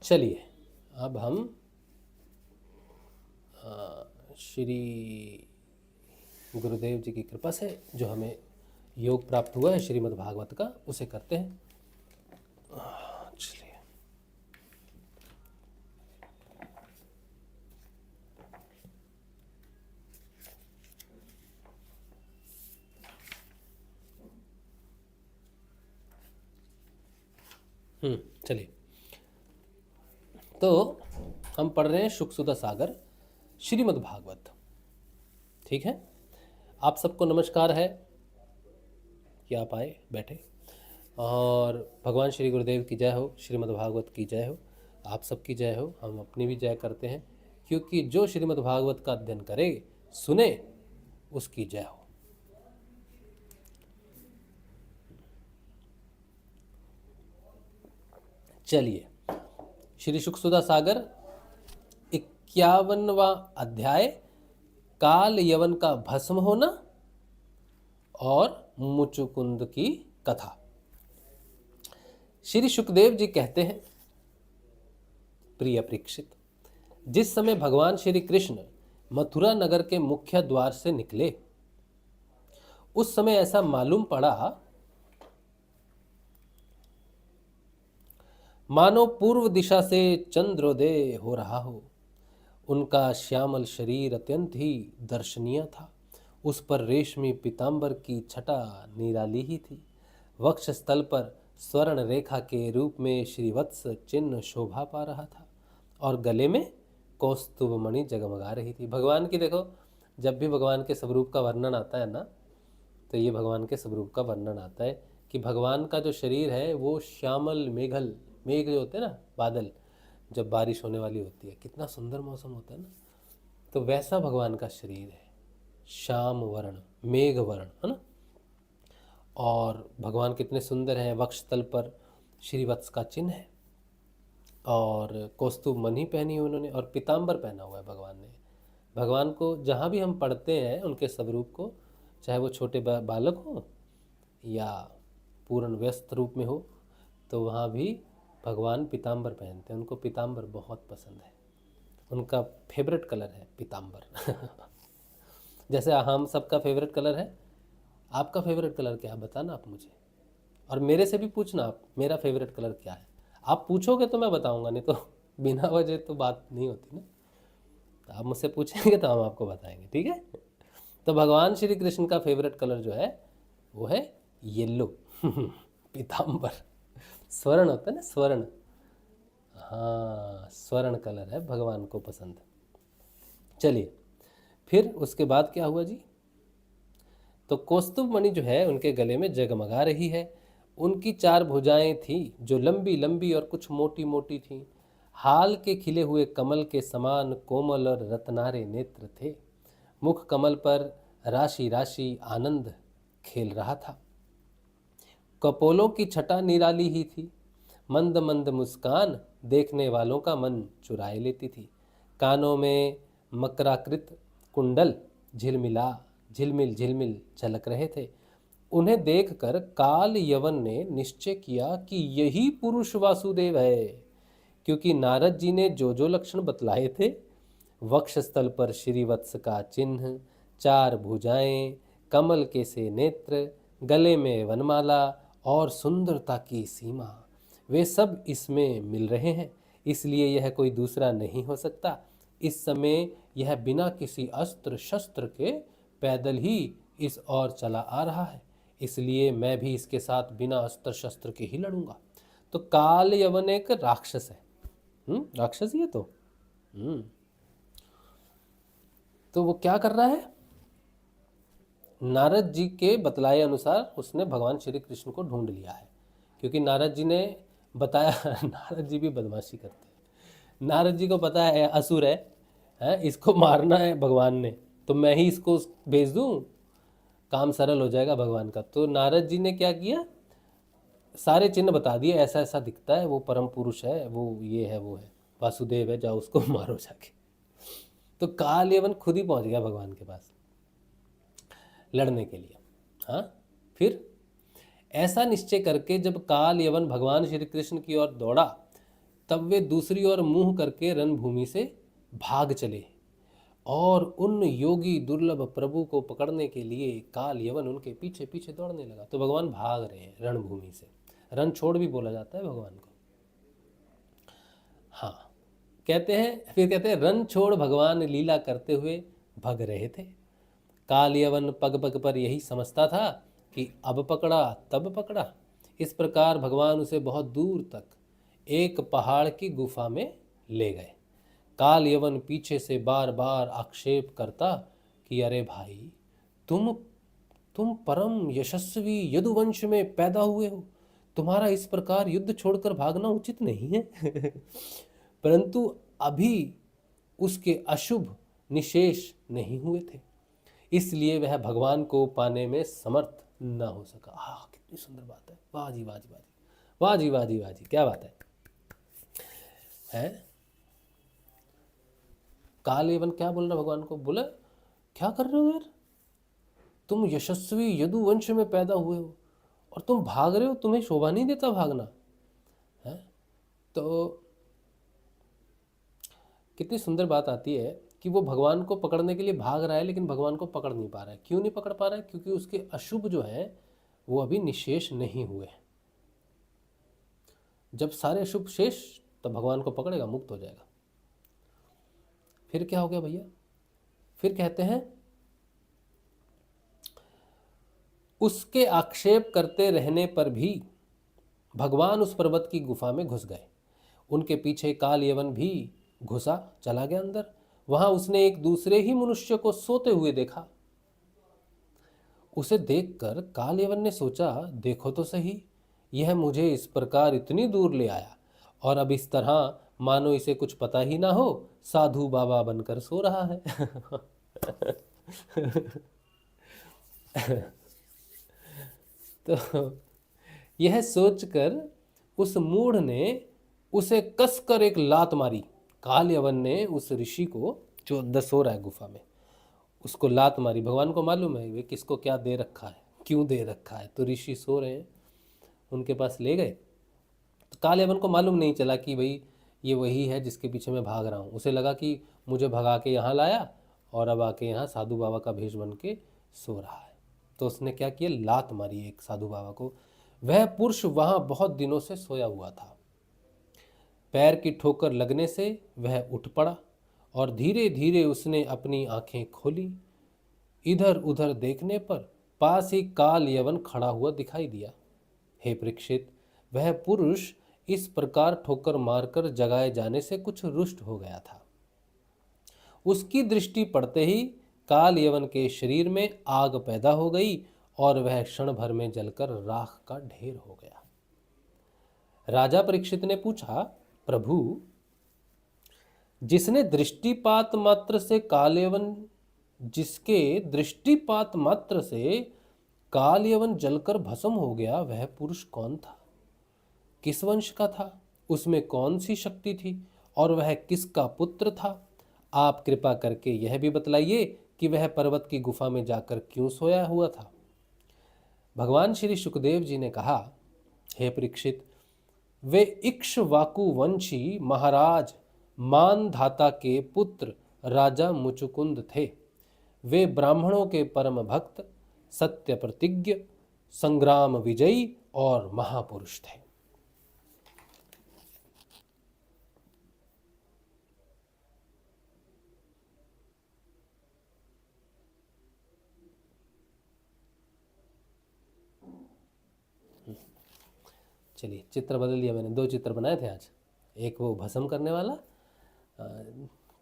S1: चलिए अब हम श्री गुरुदेव जी की कृपा से जो हमें योग प्राप्त हुआ है श्रीमद् भागवत का, उसे करते हैं। चलिए, चलिए, तो हम पढ़ रहे हैं शुकसुधा सागर श्रीमद् भागवत। ठीक है, आप सबको नमस्कार है कि आप आए बैठे, और भगवान श्री गुरुदेव की जय हो, श्रीमद् भागवत की जय हो, आप सबकी जय हो। हम अपनी भी जय करते हैं, क्योंकि जो श्रीमद् भागवत का अध्ययन करे सुने उसकी जय हो। चलिए, श्री शुकसुधा सागर 51वां अध्याय, काल यवन का भस्म होना और मुचुकुंद की कथा। श्री सुखदेव जी कहते हैं, प्रिय परीक्षित, जिस समय भगवान श्री कृष्ण मथुरा नगर के मुख्य द्वार से निकले, उस समय ऐसा मालूम पड़ा मानो पूर्व दिशा से चंद्रोदय हो रहा हो। उनका श्यामल शरीर अत्यंत ही दर्शनीय था। उस पर रेशमी पीतांबर की छटा निराली ही थी। वक्ष स्थल पर स्वर्ण रेखा के रूप में श्रीवत्स चिन्ह शोभा पा रहा था, और गले में कौस्तुभ मणि जगमगा रही थी। भगवान की देखो, जब भी भगवान के स्वरूप का वर्णन आता है ना, तो ये भगवान के स्वरूप का वर्णन आता है कि भगवान का जो शरीर है वो श्यामल मेघल, मेघ जो होते हैं ना, बादल, जब बारिश होने वाली होती है, कितना सुंदर मौसम होता है ना, तो वैसा भगवान का शरीर है, श्याम वर्ण, मेघ वर्ण, है ना। और भगवान कितने सुंदर हैं। वक्षस्थल पर श्रीवत्स का चिन्ह है, और कौस्तुभ मणि पहनी है उन्होंने, और पीतांबर पहना हुआ है भगवान ने। भगवान को जहाँ भी हम पढ़ते हैं उनके स्वरूप को, चाहे वो छोटे बालक हो या पूर्ण व्यस्त रूप में हो, तो वहाँ भी भगवान पीतांबर पहनते हैं। उनको पीतांबर बहुत पसंद है, उनका फेवरेट कलर है पीतांबर। जैसे हम सबका फेवरेट कलर है, आपका फेवरेट कलर क्या है बताना आप मुझे, और मेरे से भी पूछना आप मेरा फेवरेट कलर क्या है। आप पूछोगे तो मैं बताऊंगा, नहीं तो बिना वजह तो बात नहीं होती ना। तो आप मुझसे पूछेंगे तो हम आपको बताएंगे, ठीक है। तो भगवान श्री कृष्ण का फेवरेट कलर जो है वो है येलो, पीतांबर, स्वर्ण होता है ना, स्वर्ण, हाँ स्वर्ण कलर है भगवान को पसंद। चलिए, फिर उसके बाद क्या हुआ जी, तो कौस्तुभ मणि जो है उनके गले में जगमगा रही है। उनकी 4 भुजाएं थी जो लंबी लंबी और कुछ मोटी मोटी थीं। हाल के खिले हुए कमल के समान कोमल और रत्नारे नेत्र थे। मुख कमल पर राशि राशि आनंद खेल रहा था। कपोलों की छटा निराली ही थी। मंद मंद मुस्कान देखने वालों का मन चुराए लेती थी। कानों में मकराकृत कुंडल झिलमिल झिलमिल झलक रहे थे। उन्हें देखकर काल यवन ने निश्चय किया कि यही पुरुष वासुदेव है, क्योंकि नारद जी ने जो जो लक्षण बतलाए थे, वक्षस्थल पर श्रीवत्स का चिन्ह, 4 भुजाएं, कमल के से नेत्र, गले में वनमाला और सुंदरता की सीमा, वे सब इसमें मिल रहे हैं। इसलिए यह कोई दूसरा नहीं हो सकता। इस समय यह बिना किसी अस्त्र शस्त्र के पैदल ही इस ओर चला आ रहा है, इसलिए मैं भी इसके साथ बिना अस्त्र शस्त्र के ही लड़ूंगा। तो काल यवन एक राक्षस है, राक्षस ही है। तो वो क्या कर रहा है, नारद जी के बतलाए अनुसार उसने भगवान श्री कृष्ण को ढूंढ लिया है, क्योंकि नारद जी ने बताया। नारद जी भी बदमाशी करते हैं। नारद जी को पता है असुर है, इसको मारना है भगवान ने, तो मैं ही इसको भेज दूं, काम सरल हो जाएगा भगवान का। तो नारद जी ने क्या किया, सारे चिन्ह बता दिए, ऐसा ऐसा दिखता है, वो परम पुरुष है, वो ये है, वो है, वासुदेव है, जाओ उसको मारो जाके। तो काल यवन खुद ही पहुंच गया भगवान के पास लड़ने के लिए। हाँ, फिर ऐसा निश्चय करके जब काल यवन भगवान श्री कृष्ण की ओर दौड़ा, तब वे दूसरी ओर मुंह करके रणभूमि से भाग चले, और उन योगी दुर्लभ प्रभु को पकड़ने के लिए काल यवन उनके पीछे पीछे दौड़ने लगा। तो भगवान भाग रहे हैं रणभूमि से, रण छोड़ भी बोला जाता है भगवान को। हाँ, कहते हैं, फिर कहते हैं, रण छोड़ भगवान लीला करते हुए भग रहे थे। काल यवन पग पग पर यही समझता था कि अब पकड़ा तब पकड़ा। इस प्रकार भगवान उसे बहुत दूर तक एक पहाड़ की गुफा में ले गए। काल यवन पीछे से बार बार आक्षेप करता कि अरे भाई, तुम परम यशस्वी यदुवंश में पैदा हुए हो, तुम्हारा इस प्रकार युद्ध छोड़कर भागना उचित नहीं है। परंतु अभी उसके अशुभ निशेष नहीं हुए थे, इसलिए वह भगवान को पाने में समर्थ न हो सका। कितनी सुंदर बात है, वाह जी वाह जी वाह जी, वाह जी वाह जी वाह जी, क्या बात है? काल यवन क्या बोल रहा भगवान को, बोला क्या कर रहे हो यार, तुम यशस्वी यदुवंश में पैदा हुए हो और तुम भाग रहे हो, तुम्हें शोभा नहीं देता भागना है? तो कितनी सुंदर बात आती है कि वो भगवान को पकड़ने के लिए भाग रहा है, लेकिन भगवान को पकड़ नहीं पा रहा है। क्यों नहीं पकड़ पा रहा है? क्योंकि उसके अशुभ जो है वो अभी निशेष नहीं हुए। जब सारे अशुभ शेष, तब भगवान को पकड़ेगा, मुक्त हो जाएगा। फिर क्या हो गया भैया? फिर कहते हैं, उसके आक्षेप करते रहने पर भी भगवान उस पर्वत की गुफा में घुस गए। उनके पीछे काल यवन भी घुसा चला गया अंदर। वहां उसने एक दूसरे ही मनुष्य को सोते हुए देखा। उसे देखकर काल यवन ने सोचा, देखो तो सही, यह मुझे इस प्रकार इतनी दूर ले आया और अब इस तरह मानो इसे कुछ पता ही ना हो, साधु बाबा बनकर सो रहा है। तो यह सोचकर उस मूढ़ ने उसे कसकर एक लात मारी। काल यवन ने उस ऋषि को, जो अंदर सो रहा है गुफा में, उसको लात मारी। भगवान को मालूम है वे किसको क्या दे रखा है, क्यों दे रखा है। तो ऋषि सो रहे हैं, उनके पास ले गए। तो काल यवन को मालूम नहीं चला कि भाई ये वही है जिसके पीछे मैं भाग रहा हूँ। उसे लगा कि मुझे भगा के यहाँ लाया और अब आके यहाँ साधु बाबा का भेष बन के सो रहा है। तो उसने क्या किया, लात मारी एक साधु बाबा को। वह पुरुष वहाँ बहुत दिनों से सोया हुआ था। पैर की ठोकर लगने से वह उठ पड़ा और धीरे धीरे उसने अपनी आंखें खोली। इधर उधर देखने पर पास ही काल यवन खड़ा हुआ दिखाई दिया। हे परीक्षित, वह पुरुष इस प्रकार ठोकर मारकर जगाए जाने से कुछ रुष्ट हो गया था। उसकी दृष्टि पड़ते ही काल यवन के शरीर में आग पैदा हो गई और वह क्षण भर में जलकर राख का ढेर हो गया। राजा परीक्षित ने पूछा, प्रभु, जिसने दृष्टिपात मात्र से काल यवन जिसके दृष्टिपात मात्र से काल यवन जलकर भस्म हो गया, वह पुरुष कौन था? किस वंश का था? उसमें कौन सी शक्ति थी और वह किसका पुत्र था? आप कृपा करके यह भी बतलाइए कि वह पर्वत की गुफा में जाकर क्यों सोया हुआ था। भगवान श्री शुकदेव जी ने कहा, हे परीक्षित, वे इक्ष्वाकु वंशी महाराज मानधाता के पुत्र राजा मुचुकुंद थे। वे ब्राह्मणों के परम भक्त, सत्य प्रतिज्ञ, संग्राम विजयी और महापुरुष थे। चलिए, चित्र बदल दिया मैंने। 2 चित्र बनाए थे आज, एक वो भस्म करने वाला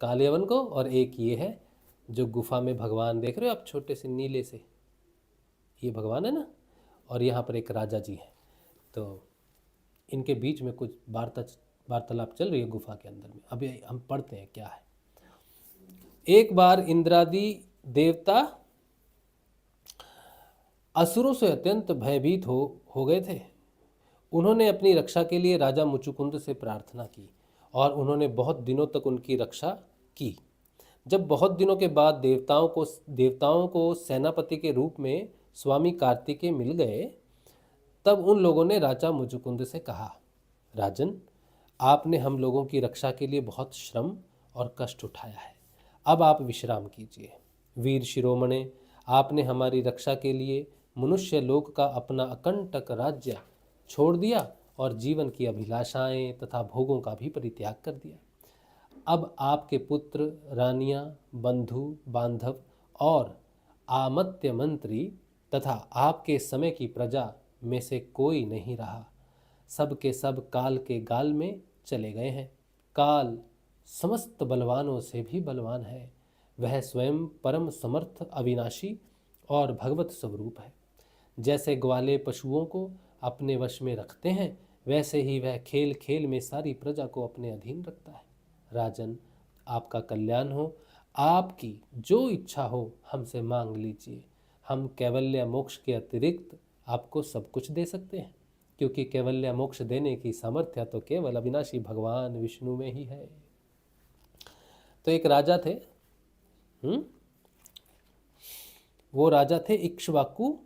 S1: काल यवन को, और एक ये है जो गुफा में भगवान देख रहे हो आप, छोटे से नीले से, ये भगवान है ना, और यहाँ पर एक राजा जी हैं। तो इनके बीच में कुछ वार्तालाप चल रही है गुफा के अंदर में। अभी हम पढ़ते हैं क्या है। एक बार इंद्रादि देवता असुरों से अत्यंत भयभीत हो गए थे। उन्होंने अपनी रक्षा के लिए राजा मुचुकुंद से प्रार्थना की और उन्होंने बहुत दिनों तक उनकी रक्षा की। जब बहुत दिनों के बाद देवताओं को सेनापति के रूप में स्वामी कार्तिकेय मिल गए, तब उन लोगों ने राजा मुचुकुंद से कहा, राजन, आपने हम लोगों की रक्षा के लिए बहुत श्रम और कष्ट उठाया है, अब आप विश्राम कीजिए। वीर शिरोमणे, आपने हमारी रक्षा के लिए मनुष्य लोक का अपना अकंटक राज्य छोड़ दिया और जीवन की अभिलाषाएं तथा भोगों का भी परित्याग कर दिया। अब आपके पुत्र, रानियां, बंधु बांधव और आमत्य मंत्री तथा आपके समय की प्रजा में से कोई नहीं रहा। सब के सब काल के गाल में चले गए हैं। काल समस्त बलवानों से भी बलवान है। वह स्वयं परम समर्थ, अविनाशी और भगवत स्वरूप है। जैसे ग्वाले पशुओं को अपने वश में रखते हैं, वैसे ही वह खेल खेल में सारी प्रजा को अपने अधीन रखता है। राजन, आपका कल्याण हो। आपकी जो इच्छा हो हमसे मांग लीजिए। हम कैवल्य मोक्ष के अतिरिक्त आपको सब कुछ दे सकते हैं, क्योंकि कैवल्य मोक्ष देने की सामर्थ्य तो केवल अविनाशी भगवान विष्णु में ही है। तो एक राजा थे, वो राजा थे इक्ष्वाकु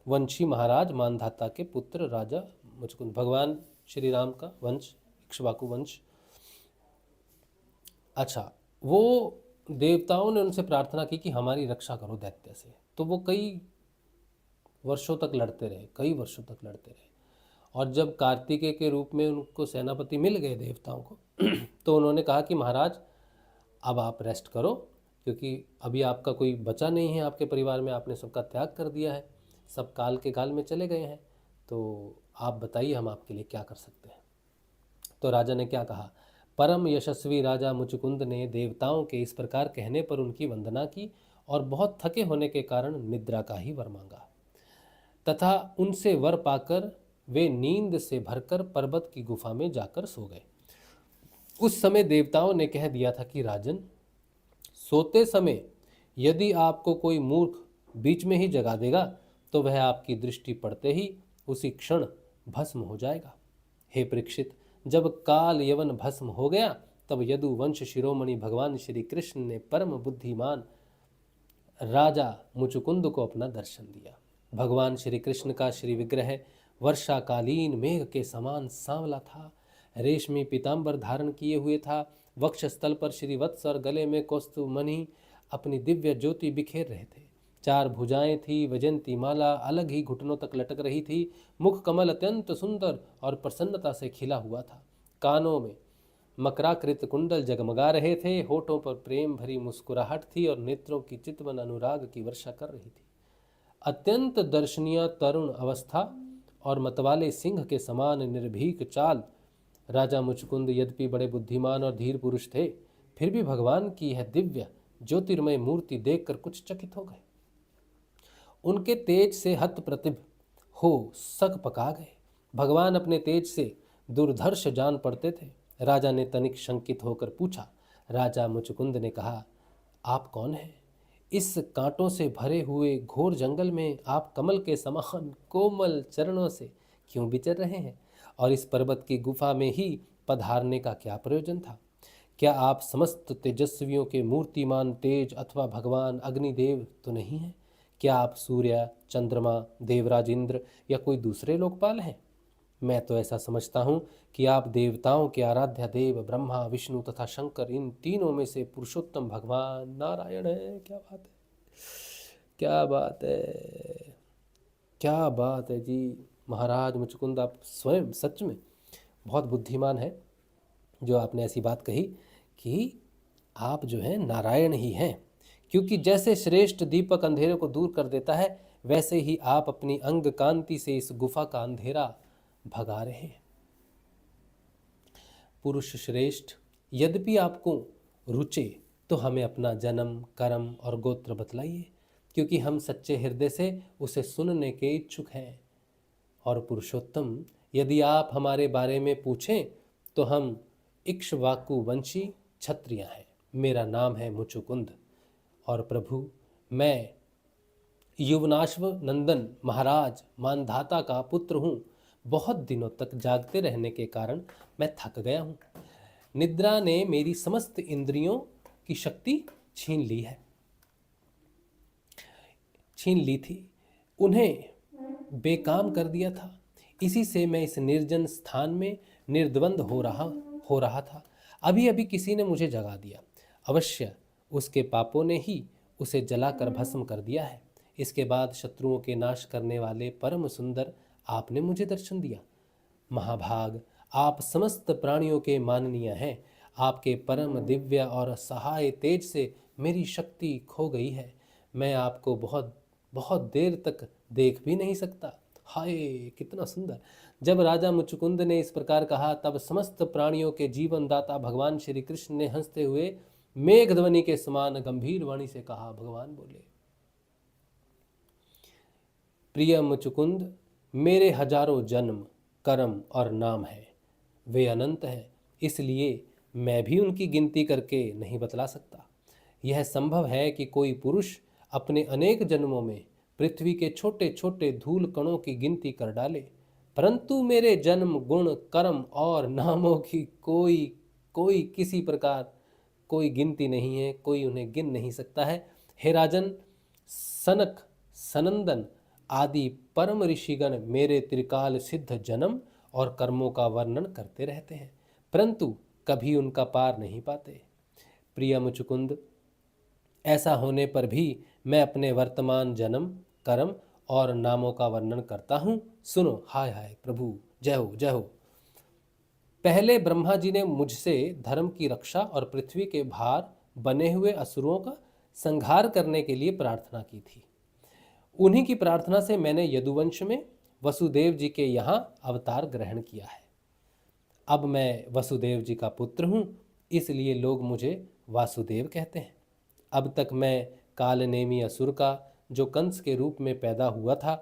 S1: वंशी महाराज मानधाता के पुत्र राजा मुचुकुंद। भगवान श्री राम का वंश इक्ष्वाकु वंश। अच्छा, वो देवताओं ने उनसे प्रार्थना की कि हमारी रक्षा करो दैत्य से। तो वो कई वर्षों तक लड़ते रहे। और जब कार्तिकेय के रूप में उनको सेनापति मिल गए देवताओं को तो उन्होंने कहा कि महाराज, अब आप रेस्ट करो, क्योंकि अभी आपका कोई बचा नहीं है आपके परिवार में, आपने सबका त्याग कर दिया है, सब काल के गाल में चले गए हैं। तो आप बताइए हम आपके लिए क्या कर सकते हैं। तो राजा ने क्या कहा, परम यशस्वी राजा मुचुकुंद ने देवताओं के इस प्रकार कहने पर उनकी वंदना की और बहुत थके होने के कारण निद्रा का ही वर मांगा तथा उनसे वर पाकर वे नींद से भरकर पर्वत की गुफा में जाकर सो गए। उस समय देवताओं ने कह दिया था कि राजन, सोते समय यदि आपको कोई मूर्ख बीच में ही जगा देगा तो वह आपकी दृष्टि पड़ते ही उसी क्षण भस्म हो जाएगा। हे परीक्षित, जब काल यवन भस्म हो गया तब यदुवंश शिरोमणि भगवान श्री कृष्ण ने परम बुद्धिमान राजा मुचुकुंद को अपना दर्शन दिया। भगवान श्री कृष्ण का श्री विग्रह वर्षाकालीन मेघ के समान सांवला था, रेशमी पीतांबर धारण किए हुए था। वक्ष स्थल पर श्रीवत्स और गले में कौस्तुभमणि अपनी दिव्य ज्योति बिखेर रहे थे। 4 भुजाएं थी, वैजयंती माला अलग ही घुटनों तक लटक रही थी। मुख कमल अत्यंत सुंदर और प्रसन्नता से खिला हुआ था। कानों में मकराकृत कुंडल जगमगा रहे थे। होठों पर प्रेम भरी मुस्कुराहट थी और नेत्रों की चितवन अनुराग की वर्षा कर रही थी। अत्यंत दर्शनीय तरुण अवस्था और मतवाले सिंह के समान निर्भीक चाल। राजा मुचुकुंद यद्यपि बड़े बुद्धिमान और धीर पुरुष थे, फिर भी भगवान की यह दिव्य ज्योतिर्मय मूर्ति देखकर कुछ चकित हो गए। उनके तेज से हत प्रतिभ हो सक पका गए। भगवान अपने तेज से दुर्धर्ष जान पड़ते थे। राजा ने तनिक शंकित होकर पूछा। राजा मुचुकुंद ने कहा, आप कौन हैं? इस कांटों से भरे हुए घोर जंगल में आप कमल के समान कोमल चरणों से क्यों विचर रहे हैं? और इस पर्वत की गुफा में ही पधारने का क्या प्रयोजन था? क्या आप समस्त तेजस्वियों के मूर्तिमान तेज अथवा भगवान अग्निदेव तो नहीं हैं? क्या आप सूर्य, चंद्रमा, देवराज इंद्र या कोई दूसरे लोकपाल हैं? मैं तो ऐसा समझता हूँ कि आप देवताओं के आराध्य देव ब्रह्मा, विष्णु तथा शंकर, इन तीनों में से पुरुषोत्तम भगवान नारायण है। क्या बात है, क्या बात है, क्या बात है जी। महाराज मुचुकुंद, आप स्वयं सच में बहुत बुद्धिमान है जो आपने ऐसी बात कही कि आप जो हैं नारायण ही हैं, क्योंकि जैसे श्रेष्ठ दीपक अंधेरे को दूर कर देता है, वैसे ही आप अपनी अंग कांति से इस गुफा का अंधेरा भगा रहे हैं। पुरुष श्रेष्ठ, यद्यपि आपको रुचे तो हमें अपना जन्म, कर्म और गोत्र बतलाइए, क्योंकि हम सच्चे हृदय से उसे सुनने के इच्छुक हैं। और पुरुषोत्तम, यदि आप हमारे बारे में पूछें तो हम इक्ष्वाकु वंशी क्षत्रिय हैं। मेरा नाम है मुचुकुंद और प्रभु, मैं युवनाश्व नंदन महाराज मानधाता का पुत्र हूँ। बहुत दिनों तक जागते रहने के कारण मैं थक गया हूँ। निद्रा ने मेरी समस्त इंद्रियों की शक्ति छीन ली थी, उन्हें बेकाम कर दिया था। इसी से मैं इस निर्जन स्थान में निर्द्वंद हो रहा था। अभी अभी किसी ने मुझे जगा दिया। अवश्य उसके पापों ने ही उसे जलाकर भस्म कर दिया है। इसके बाद शत्रुओं के नाश करने वाले परम सुंदर आपने मुझे दर्शन दिया। महाभाग, आप समस्त प्राणियों के माननीय हैं। आपके परम दिव्य और सहाय तेज से मेरी शक्ति खो गई है। मैं आपको बहुत बहुत देर तक देख भी नहीं सकता। हाय, कितना सुंदर। जब राजा मुचुकुंद ने इस प्रकार कहा, तब समस्त प्राणियों के जीवन दाता भगवान श्री कृष्ण ने हंसते हुए मेघ ध्वनि के समान गंभीर वाणी से कहा। भगवान बोले, प्रिय मुचुकुंद, मेरे हजारों जन्म, कर्म और नाम हैं। वे अनंत हैं, इसलिए मैं भी उनकी गिनती करके नहीं बतला सकता। यह संभव है कि कोई पुरुष अपने अनेक जन्मों में पृथ्वी के छोटे छोटे धूल कणों की गिनती कर डाले, परंतु मेरे जन्म, गुण, कर्म और नामों की कोई कोई किसी प्रकार कोई गिनती नहीं है, कोई उन्हें गिन नहीं सकता है। हे राजन, सनक, सनंदन आदि परम ऋषिगण मेरे त्रिकाल सिद्ध जन्म और कर्मों का वर्णन करते रहते हैं, परंतु कभी उनका पार नहीं पाते। प्रिय मुचुकुंद, ऐसा होने पर भी मैं अपने वर्तमान जन्म, कर्म और नामों का वर्णन करता हूँ। सुनो। हाय हाय प्रभु, जय हो जय हो। पहले ब्रह्मा जी ने मुझसे धर्म की रक्षा और पृथ्वी के भार बने हुए असुरों का संहार करने के लिए प्रार्थना की थी। उन्हीं की प्रार्थना से मैंने यदुवंश में वसुदेव जी के यहाँ अवतार ग्रहण किया है। अब मैं वसुदेव जी का पुत्र हूँ, इसलिए लोग मुझे वासुदेव कहते हैं। अब तक मैं कालनेमी असुर का, जो कंस के रूप में पैदा हुआ था,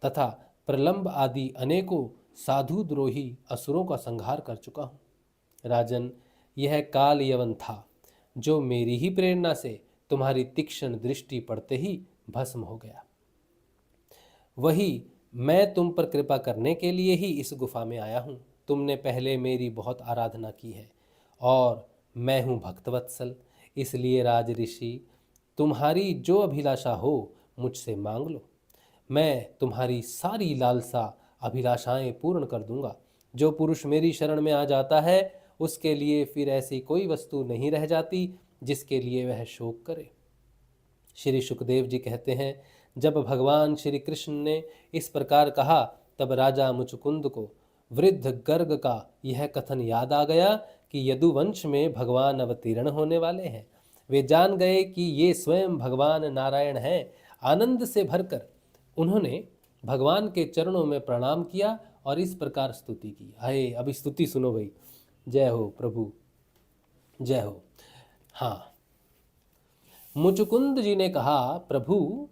S1: तथा प्रलंब आदि अनेकों साधु द्रोही असुरों का संहार कर चुका हूँ। राजन, यह काल यवन था, जो मेरी ही प्रेरणा से तुम्हारी तीक्ष्ण दृष्टि पड़ते ही भस्म हो गया। वही मैं तुम पर कृपा करने के लिए ही इस गुफा में आया हूँ। तुमने पहले मेरी बहुत आराधना की है और मैं हूँ भक्तवत्सल, इसलिए राज ऋषि, तुम्हारी जो अभिलाषा हो मुझसे मांग लो। मैं तुम्हारी सारी लालसा अभिलाषाएं पूर्ण कर दूंगा। जो पुरुष मेरी शरण में आ जाता है, उसके लिए फिर ऐसी कोई वस्तु नहीं रह जाती जिसके लिए वह शोक करे। श्री सुखदेव जी कहते हैं, जब भगवान श्री कृष्ण ने इस प्रकार कहा, तब राजा मुचुकुंद को वृद्ध गर्ग का यह कथन याद आ गया कि यदुवंश में भगवान अवतीर्ण होने वाले हैं। वे जान गए कि ये स्वयं भगवान नारायण हैं। आनंद से भरकर उन्होंने भगवान के चरणों में प्रणाम किया और इस प्रकार स्तुति की। हाय, अब स्तुति सुनो भाई। जय हो प्रभु, जय हो। हाँ, मुचुकुंद जी ने कहा, प्रभु,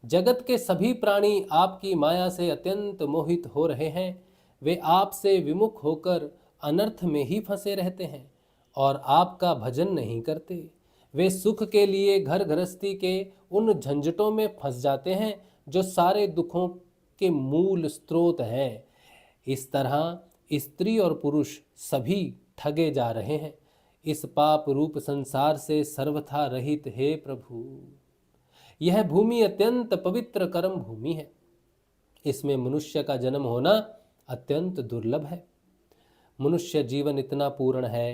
S1: जगत के सभी प्राणी आपकी माया से अत्यंत मोहित हो रहे हैं। वे आपसे विमुख होकर अनर्थ में ही फंसे रहते हैं और आपका भजन नहीं करते। वे सुख के लिए घर गृहस्थी के उन झंझटों में फंस जाते हैं जो सारे दुखों के मूल स्रोत हैं। इस तरह स्त्री और पुरुष सभी ठगे जा रहे हैं। इस पाप रूप संसार से सर्वथा रहित हे प्रभु। यह भूमि अत्यंत पवित्र कर्म भूमि है। इसमें मनुष्य का जन्म होना अत्यंत दुर्लभ है। मनुष्य जीवन इतना पूर्ण है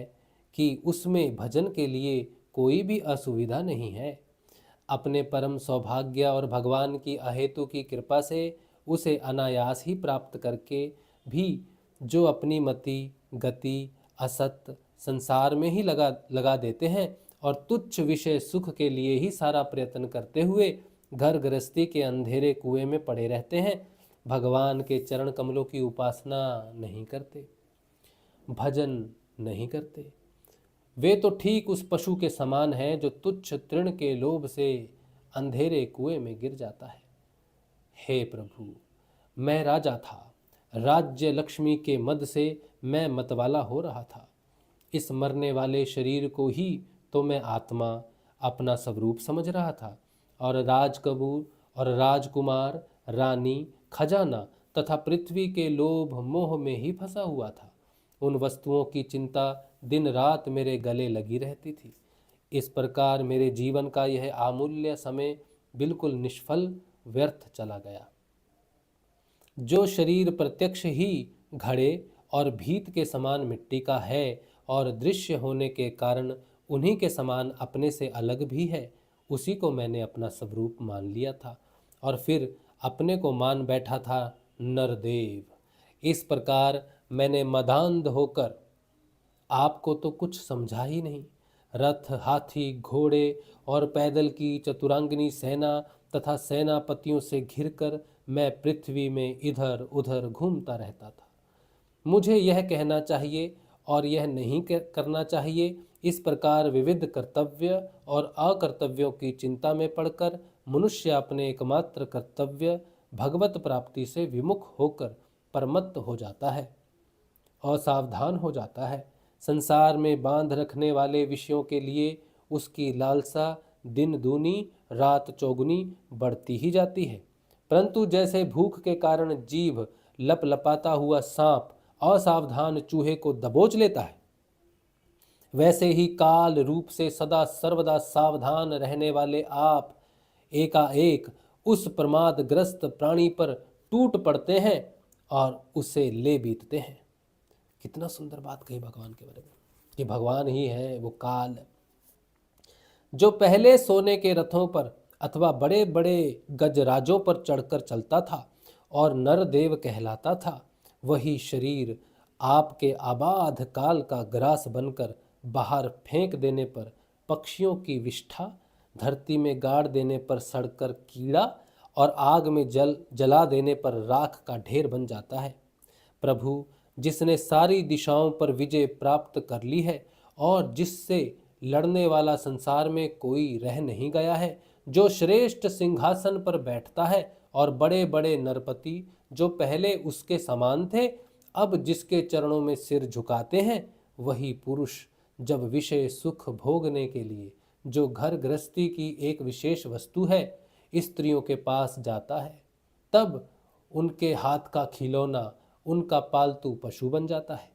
S1: कि उसमें भजन के लिए कोई भी असुविधा नहीं है। अपने परम सौभाग्य और भगवान की अहेतु की कृपा से उसे अनायास ही प्राप्त करके भी जो अपनी मति गति असत संसार में ही लगा देते हैं और तुच्छ विषय सुख के लिए ही सारा प्रयत्न करते हुए घर गृहस्थी के अंधेरे कुएं में पड़े रहते हैं, भगवान के चरण कमलों की उपासना नहीं करते, भजन नहीं करते। वे तो ठीक उस पशु के समान हैं जो तुच्छ तृण के लोभ से अंधेरे कुएं में गिर जाता है। हे प्रभु, मैं राजा था। राज्य लक्ष्मी के मद से मैं मतवाला हो रहा था। इस मरने वाले शरीर को ही तो मैं आत्मा, अपना स्वरूप समझ रहा था और राजकबूर और राजकुमार, रानी, खजाना तथा पृथ्वी के लोभ मोह में ही फंसा हुआ था। उन वस्तुओं की चिंता दिन रात मेरे गले लगी रहती थी। इस प्रकार मेरे जीवन का यह अमूल्य समय बिल्कुल निष्फल व्यर्थ चला गया। जो शरीर प्रत्यक्ष ही घड़े और भीत के समान मिट्टी का है और दृश्य होने के कारण उन्हीं के समान अपने से अलग भी है, उसी को मैंने अपना स्वरूप मान लिया था और फिर अपने को मान बैठा था नरदेव। इस प्रकार मैंने मदांध होकर आपको तो कुछ समझा ही नहीं। रथ, हाथी, घोड़े और पैदल की चतुरांगिनी सेना तथा सेनापतियों से घिरकर मैं पृथ्वी में इधर उधर घूमता रहता था। मुझे यह कहना चाहिए और यह नहीं करना चाहिए, इस प्रकार विविध कर्तव्य और अकर्तव्यों की चिंता में पड़कर मनुष्य अपने एकमात्र कर्तव्य भगवत प्राप्ति से विमुख होकर परमत्त हो जाता है, असावधान हो जाता है। संसार में बांध रखने वाले विषयों के लिए उसकी लालसा दिन दूनी रात चौगुनी बढ़ती ही जाती है। परंतु जैसे भूख के कारण जीभ लपलपाता हुआ सांप असावधान चूहे को दबोच लेता है, वैसे ही काल रूप से सदा सर्वदा सावधान रहने वाले आप एकाएक उस प्रमादग्रस्त प्राणी पर टूट पड़ते हैं और उसे ले बीतते हैं। कितना सुंदर बात कही भगवान के बारे में कि भगवान ही है वो काल, जो पहले सोने के रथों पर अथवा बड़े बड़े गजराजों पर चढ़कर चलता था और नरदेव कहलाता था। वही शरीर आपके आबाध काल का ग्रास बनकर बाहर फेंक देने पर पक्षियों की विष्ठा, धरती में गाड़ देने पर सड़कर कीड़ा और आग में जला देने पर राख का ढेर बन जाता है। प्रभु, जिसने सारी दिशाओं पर विजय प्राप्त कर ली है और जिससे लड़ने वाला संसार में कोई रह नहीं गया है, जो श्रेष्ठ सिंहासन पर बैठता है और बड़े बड़े नरपति जो पहले उसके समान थे अब जिसके चरणों में सिर झुकाते हैं, वही पुरुष जब विषय सुख भोगने के लिए जो घर गृहस्थी की एक विशेष वस्तु है स्त्रियों के पास जाता है, तब उनके हाथ का खिलौना उनका पालतू पशु बन जाता है।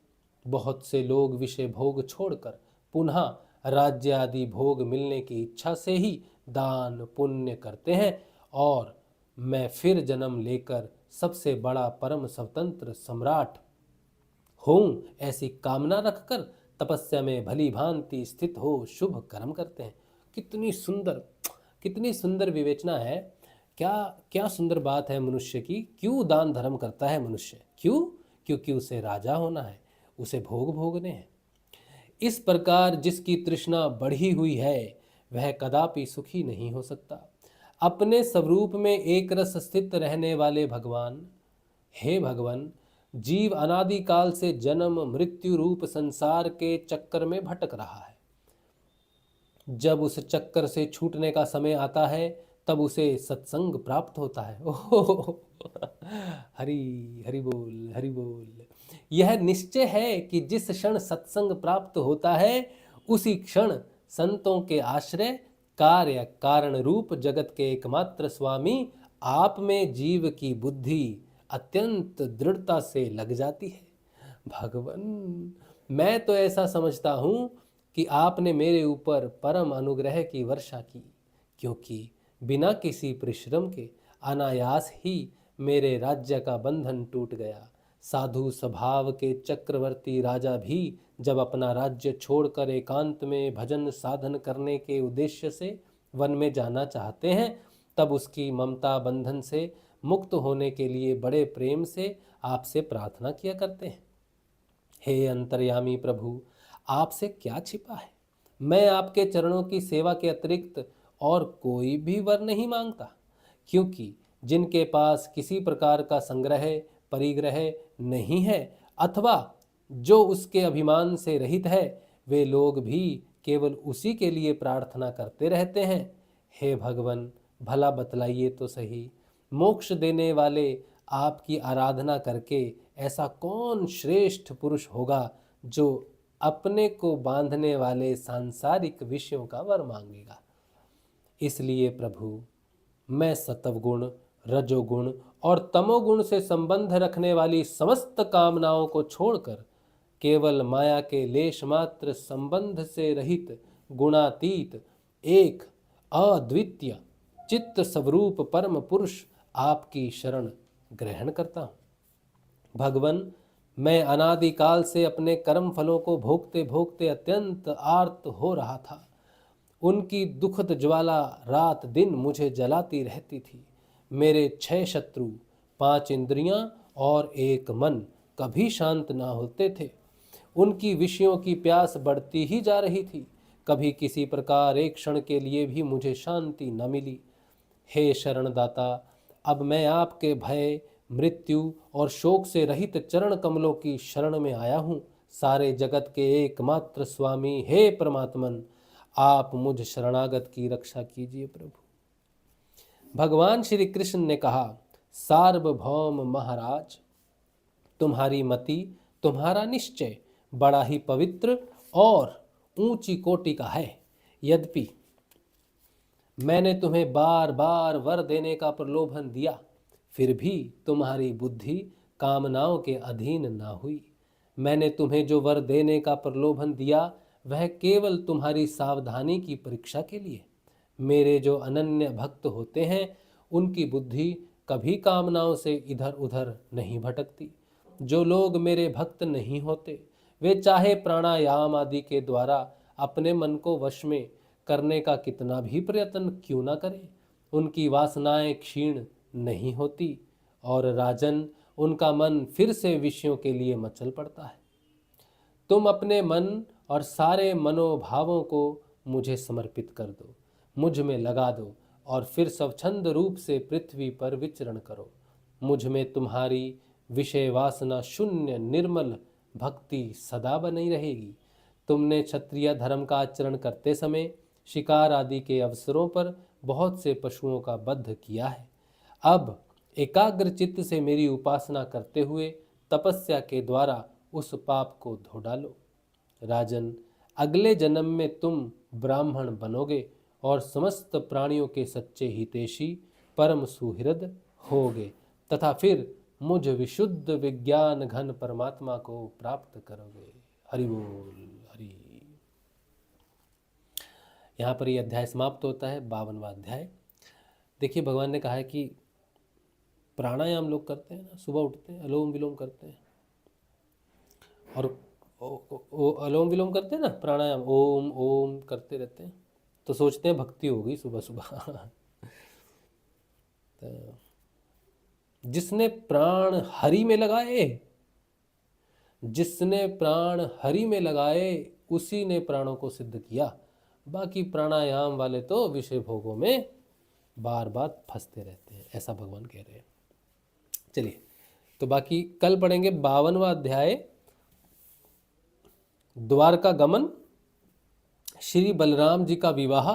S1: बहुत से लोग विषय भोग छोड़कर पुनः राज्य आदि भोग मिलने की इच्छा से ही दान पुण्य करते हैं और मैं फिर जन्म लेकर सबसे बड़ा परम स्वतंत्र सम्राट हूँ ऐसी कामना रखकर तपस्या में भली भांति स्थित हो शुभ कर्म करते हैं। कितनी सुंदर विवेचना है। क्या क्या सुंदर बात है मनुष्य की। क्यों दान धर्म करता है मनुष्य? क्यों? क्योंकि उसे राजा होना है, उसे भोग भोगने हैं। इस प्रकार जिसकी तृष्णा बढ़ी हुई है वह कदापि सुखी नहीं हो सकता। अपने स्वरूप में एक रस स्थित रहने वाले भगवान, हे भगवान, जीव अनादिकाल से जन्म मृत्यु रूप संसार के चक्कर में भटक रहा है। जब उस चक्कर से छूटने का समय आता है तब उसे सत्संग प्राप्त होता है। ओह हरि हरि बोल हरि बोल। यह निश्चय है कि जिस क्षण सत्संग प्राप्त होता है उसी क्षण संतों के आश्रय कार्य कारण रूप जगत के एकमात्र स्वामी आप में जीव की बुद्धि अत्यंत दृढ़ता से लग जाती है। भगवान, मैं तो ऐसा समझता हूँ कि आपने मेरे ऊपर परम अनुग्रह की वर्षा की, क्योंकि बिना किसी परिश्रम के अनायास ही मेरे राज्य का बंधन टूट गया। साधु स्वभाव के चक्रवर्ती राजा भी जब अपना राज्य छोड़कर एकांत में भजन साधन करने के उद्देश्य से वन में जाना चाहते हैं, तब उसकी ममता बंधन से मुक्त होने के लिए बड़े प्रेम से आपसे प्रार्थना किया करते हैं। हे अंतर्यामी प्रभु, आपसे क्या छिपा है। मैं आपके चरणों की सेवा के अतिरिक्त और कोई भी वर नहीं मांगता, क्योंकि जिनके पास किसी प्रकार का संग्रह परिग्रह नहीं है अथवा जो उसके अभिमान से रहित है, वे लोग भी केवल उसी के लिए प्रार्थना करते रहते हैं। हे भगवान, भला बतलाइए तो सही, मोक्ष देने वाले आपकी आराधना करके ऐसा कौन श्रेष्ठ पुरुष होगा जो अपने को बांधने वाले सांसारिक विषयों का वर मांगेगा। इसलिए प्रभु, मैं सत्वगुण रजोगुण और तमोगुण से संबंध रखने वाली समस्त कामनाओं को छोड़कर केवल माया के लेश मात्र संबंध से रहित गुणातीत एक अद्वितीय चित्त स्वरूप परम पुरुष आपकी शरण ग्रहण करता हूँ। भगवन, मैं अनादिकाल से अपने कर्म फलों को भोगते भोगते अत्यंत आर्त हो रहा था। उनकी दुखद ज्वाला रात दिन मुझे जलाती रहती थी। मेरे 6 शत्रु, 5 इंद्रियां और 1 मन कभी शांत ना होते थे। उनकी विषयों की प्यास बढ़ती ही जा रही थी। कभी किसी प्रकार एक क्षण के लिए भी मुझे शांति न मिली। हे शरणदाता, अब मैं आपके भय, मृत्यु और शोक से रहित चरण कमलों की शरण में आया हूँ। सारे जगत के एकमात्र स्वामी हे परमात्मन, आप मुझ शरणागत की रक्षा कीजिए प्रभु। भगवान श्री कृष्ण ने कहा, सार्वभौम महाराज, तुम्हारी मति, तुम्हारा निश्चय बड़ा ही पवित्र और ऊंची कोटि का है। यद्यपि मैंने तुम्हें बार बार वर देने का प्रलोभन दिया, फिर भी तुम्हारी बुद्धि कामनाओं के अधीन ना हुई। मैंने तुम्हें जो वर देने का प्रलोभन दिया वह केवल तुम्हारी सावधानी की परीक्षा के लिए। मेरे जो अनन्य भक्त होते हैं उनकी बुद्धि कभी कामनाओं से इधर उधर नहीं भटकती। जो लोग मेरे भक्त नहीं होते वे चाहे प्राणायाम आदि के द्वारा अपने मन को वश में करने का कितना भी प्रयत्न क्यों ना करें, उनकी वासनाएं क्षीण नहीं होती और राजन, उनका मन फिर से विषयों के लिए मचल पड़ता है। तुम अपने मन और सारे मनोभावों को मुझे समर्पित कर दो, मुझ में लगा दो और फिर स्वच्छंद रूप से पृथ्वी पर विचरण करो। मुझ में तुम्हारी विषय वासना शून्य निर्मल भक्ति सदा बनी रहेगी। तुमने क्षत्रिय धर्म का आचरण करते समय शिकार आदि के अवसरों पर बहुत से पशुओं का वध किया है। अब एकाग्र चित्त से मेरी उपासना करते हुए तपस्या के द्वारा उस पाप को धो डालो। राजन, अगले जन्म में तुम ब्राह्मण बनोगे और समस्त प्राणियों के सच्चे हितैषी परम सुहृद होगे तथा फिर मुझ विशुद्ध विज्ञान घन परमात्मा को प्राप्त करोगे। हरि बोल हरि। यहाँ पर ये अध्याय समाप्त होता है, 52वां अध्याय। देखिए, भगवान ने कहा है कि प्राणायाम लोग करते हैं ना, सुबह उठते हैं, अनुलोम विलोम करते हैं और अनुलोम विलोम करते हैं ना, प्राणायाम ओम ओम करते रहते हैं, तो सोचते हैं भक्ति होगी सुबह सुबह। तो जिसने प्राण हरि में लगाए, जिसने प्राण हरि में लगाए उसी ने प्राणों को सिद्ध किया। बाकी प्राणायाम वाले तो विषय भोगों में बार बार फंसते रहते हैं, ऐसा भगवान कह रहे हैं। चलिए, तो बाकी कल पढ़ेंगे 52वां अध्याय, द्वारका गमन, श्री बलराम जी का विवाह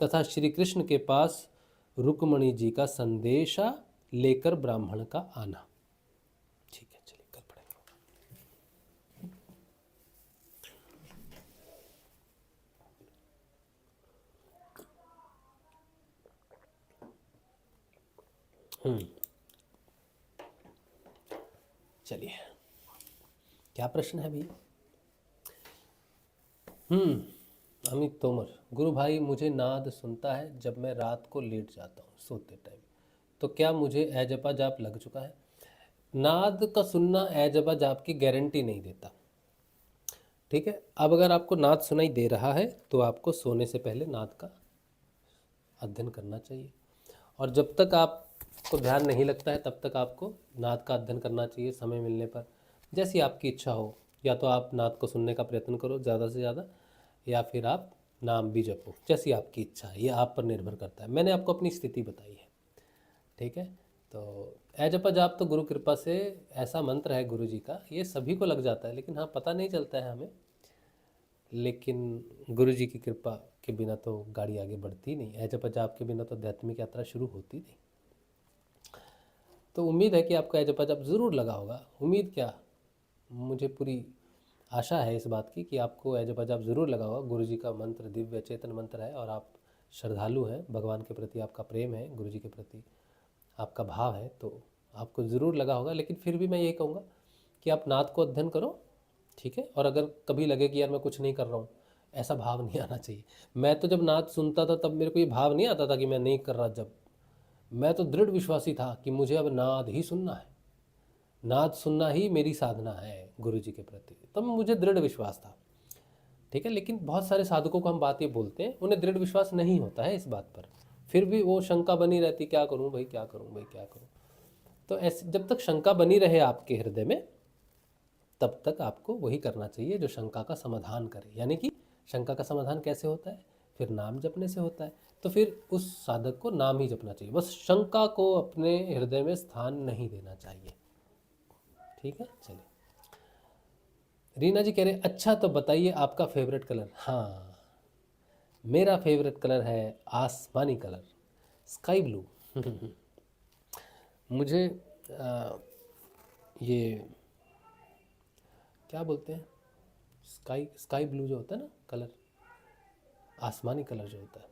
S1: तथा श्री कृष्ण के पास रुक्मणी जी का संदेशा लेकर ब्राह्मण का आना। ठीक है, चलिए कल पढ़ेंगे। चलिए, क्या प्रश्न है भैया? अमित तोमर, गुरु भाई, मुझे नाद सुनता है जब मैं रात को लेट जाता हूँ सोते टाइम, तो क्या मुझे एजपा जाप लग चुका है? नाद का सुनना एजपा जाप की गारंटी नहीं देता। ठीक है, अब अगर आपको नाद सुनाई दे रहा है तो आपको सोने से पहले नाद का अध्ययन करना चाहिए, और जब तक आपको ध्यान नहीं लगता है तब तक आपको नाद का अध्ययन करना चाहिए। समय मिलने पर जैसी आपकी इच्छा हो, या तो आप नाद को सुनने का प्रयत्न करो ज़्यादा से ज़्यादा, या फिर आप नाम भी जपो, जैसी आपकी इच्छा है, ये आप पर निर्भर करता है। मैंने आपको अपनी स्थिति बताई है, ठीक है। तो एजपा जाप तो गुरु कृपा से ऐसा मंत्र है गुरु जी का, ये सभी को लग जाता है, लेकिन हाँ पता नहीं चलता है हमें, लेकिन गुरु जी की कृपा के बिना तो गाड़ी आगे बढ़ती नहीं, एजपा जाप के बिना तो आध्यात्मिक यात्रा शुरू होती नहीं। तो उम्मीद है कि आपका एजपा जाप ज़रूर लगा होगा। उम्मीद क्या, मुझे पूरी आशा है इस बात की कि आपको एजपा जाप ज़रूर लगा होगा। गुरु जी का मंत्र दिव्य चेतन मंत्र है और आप श्रद्धालु हैं, भगवान के प्रति आपका प्रेम है, गुरु जी के प्रति आपका भाव है, तो आपको ज़रूर लगा होगा, लेकिन फिर भी मैं यही कहूँगा कि आप नाद को अध्ययन करो, ठीक है। और अगर कभी लगे कि यार मैं कुछ नहीं कर रहा हूँ, ऐसा भाव नहीं आना चाहिए। मैं तो जब नाद सुनता था तब मेरे को ये भाव नहीं आता था कि मैं नहीं कर रहा, जब मैं तो दृढ़ विश्वासी था कि मुझे अब नाद ही सुनना है, नाद सुनना ही मेरी साधना है गुरु जी के प्रति, तब मुझे दृढ़ विश्वास था, ठीक है। लेकिन बहुत सारे साधकों को हम बात ये बोलते हैं, उन्हें दृढ़ विश्वास नहीं होता है इस बात पर, फिर भी वो शंका बनी रहती, क्या करूँ भाई, क्या करूँ भाई, क्या करूँ। तो ऐसे जब तक शंका बनी रहे आपके हृदय में, तब तक आपको वही करना चाहिए जो शंका का समाधान करे। यानी कि शंका का समाधान कैसे होता है, फिर नाम जपने से होता है। तो फिर उस साधक को नाम ही जपना चाहिए, बस शंका को अपने हृदय में स्थान नहीं देना चाहिए, ठीक है। चलिए, रीना जी कह रहे अच्छा तो बताइए आपका फेवरेट कलर। हाँ, मेरा फेवरेट कलर है आसमानी कलर, स्काई ब्लू। मुझे ये क्या बोलते हैं, स्काई स्काई ब्लू जो होता है ना कलर, आसमानी कलर जो होता है,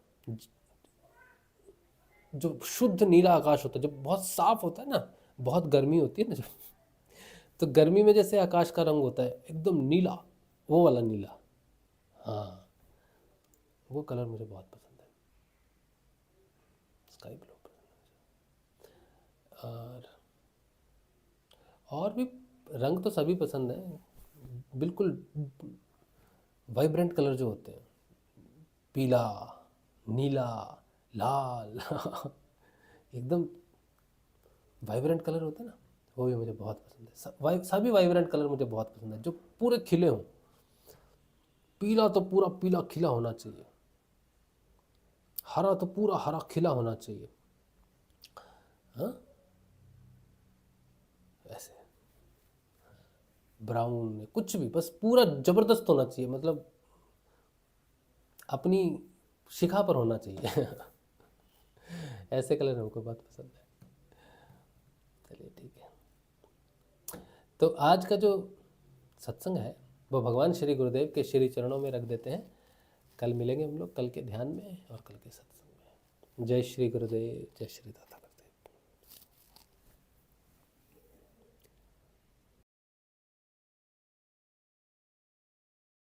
S1: जो शुद्ध नीला आकाश होता है, जब बहुत साफ होता है ना, बहुत गर्मी होती है ना जब, तो गर्मी में जैसे आकाश का रंग होता है एकदम नीला, वो वाला नीला, हाँ, वो कलर मुझे बहुत पसंद है, स्काई ब्लू पसंद है। और भी रंग तो सभी पसंद है, बिल्कुल वाइब्रेंट कलर जो होते हैं, पीला, नीला, लाल, एकदम वाइब्रेंट कलर होता है ना, वो भी मुझे बहुत पसंद है। सभी वाइब्रेंट कलर मुझे बहुत पसंद है, जो पूरे खिले हों। पीला तो पूरा पीला खिला होना चाहिए, हरा तो पूरा हरा खिला होना चाहिए, हाँ, ऐसे ब्राउन, कुछ भी, बस पूरा ज़बरदस्त होना चाहिए, मतलब अपनी शिखा पर होना चाहिए। ऐसे कलर हमको बहुत पसंद है। चलिए ठीक है, तो आज का जो सत्संग है वो भगवान श्री गुरुदेव के श्री चरणों में रख देते हैं। कल मिलेंगे हम लोग, कल के ध्यान में और कल के सत्संग में। जय श्री गुरुदेव, जय श्री दाता।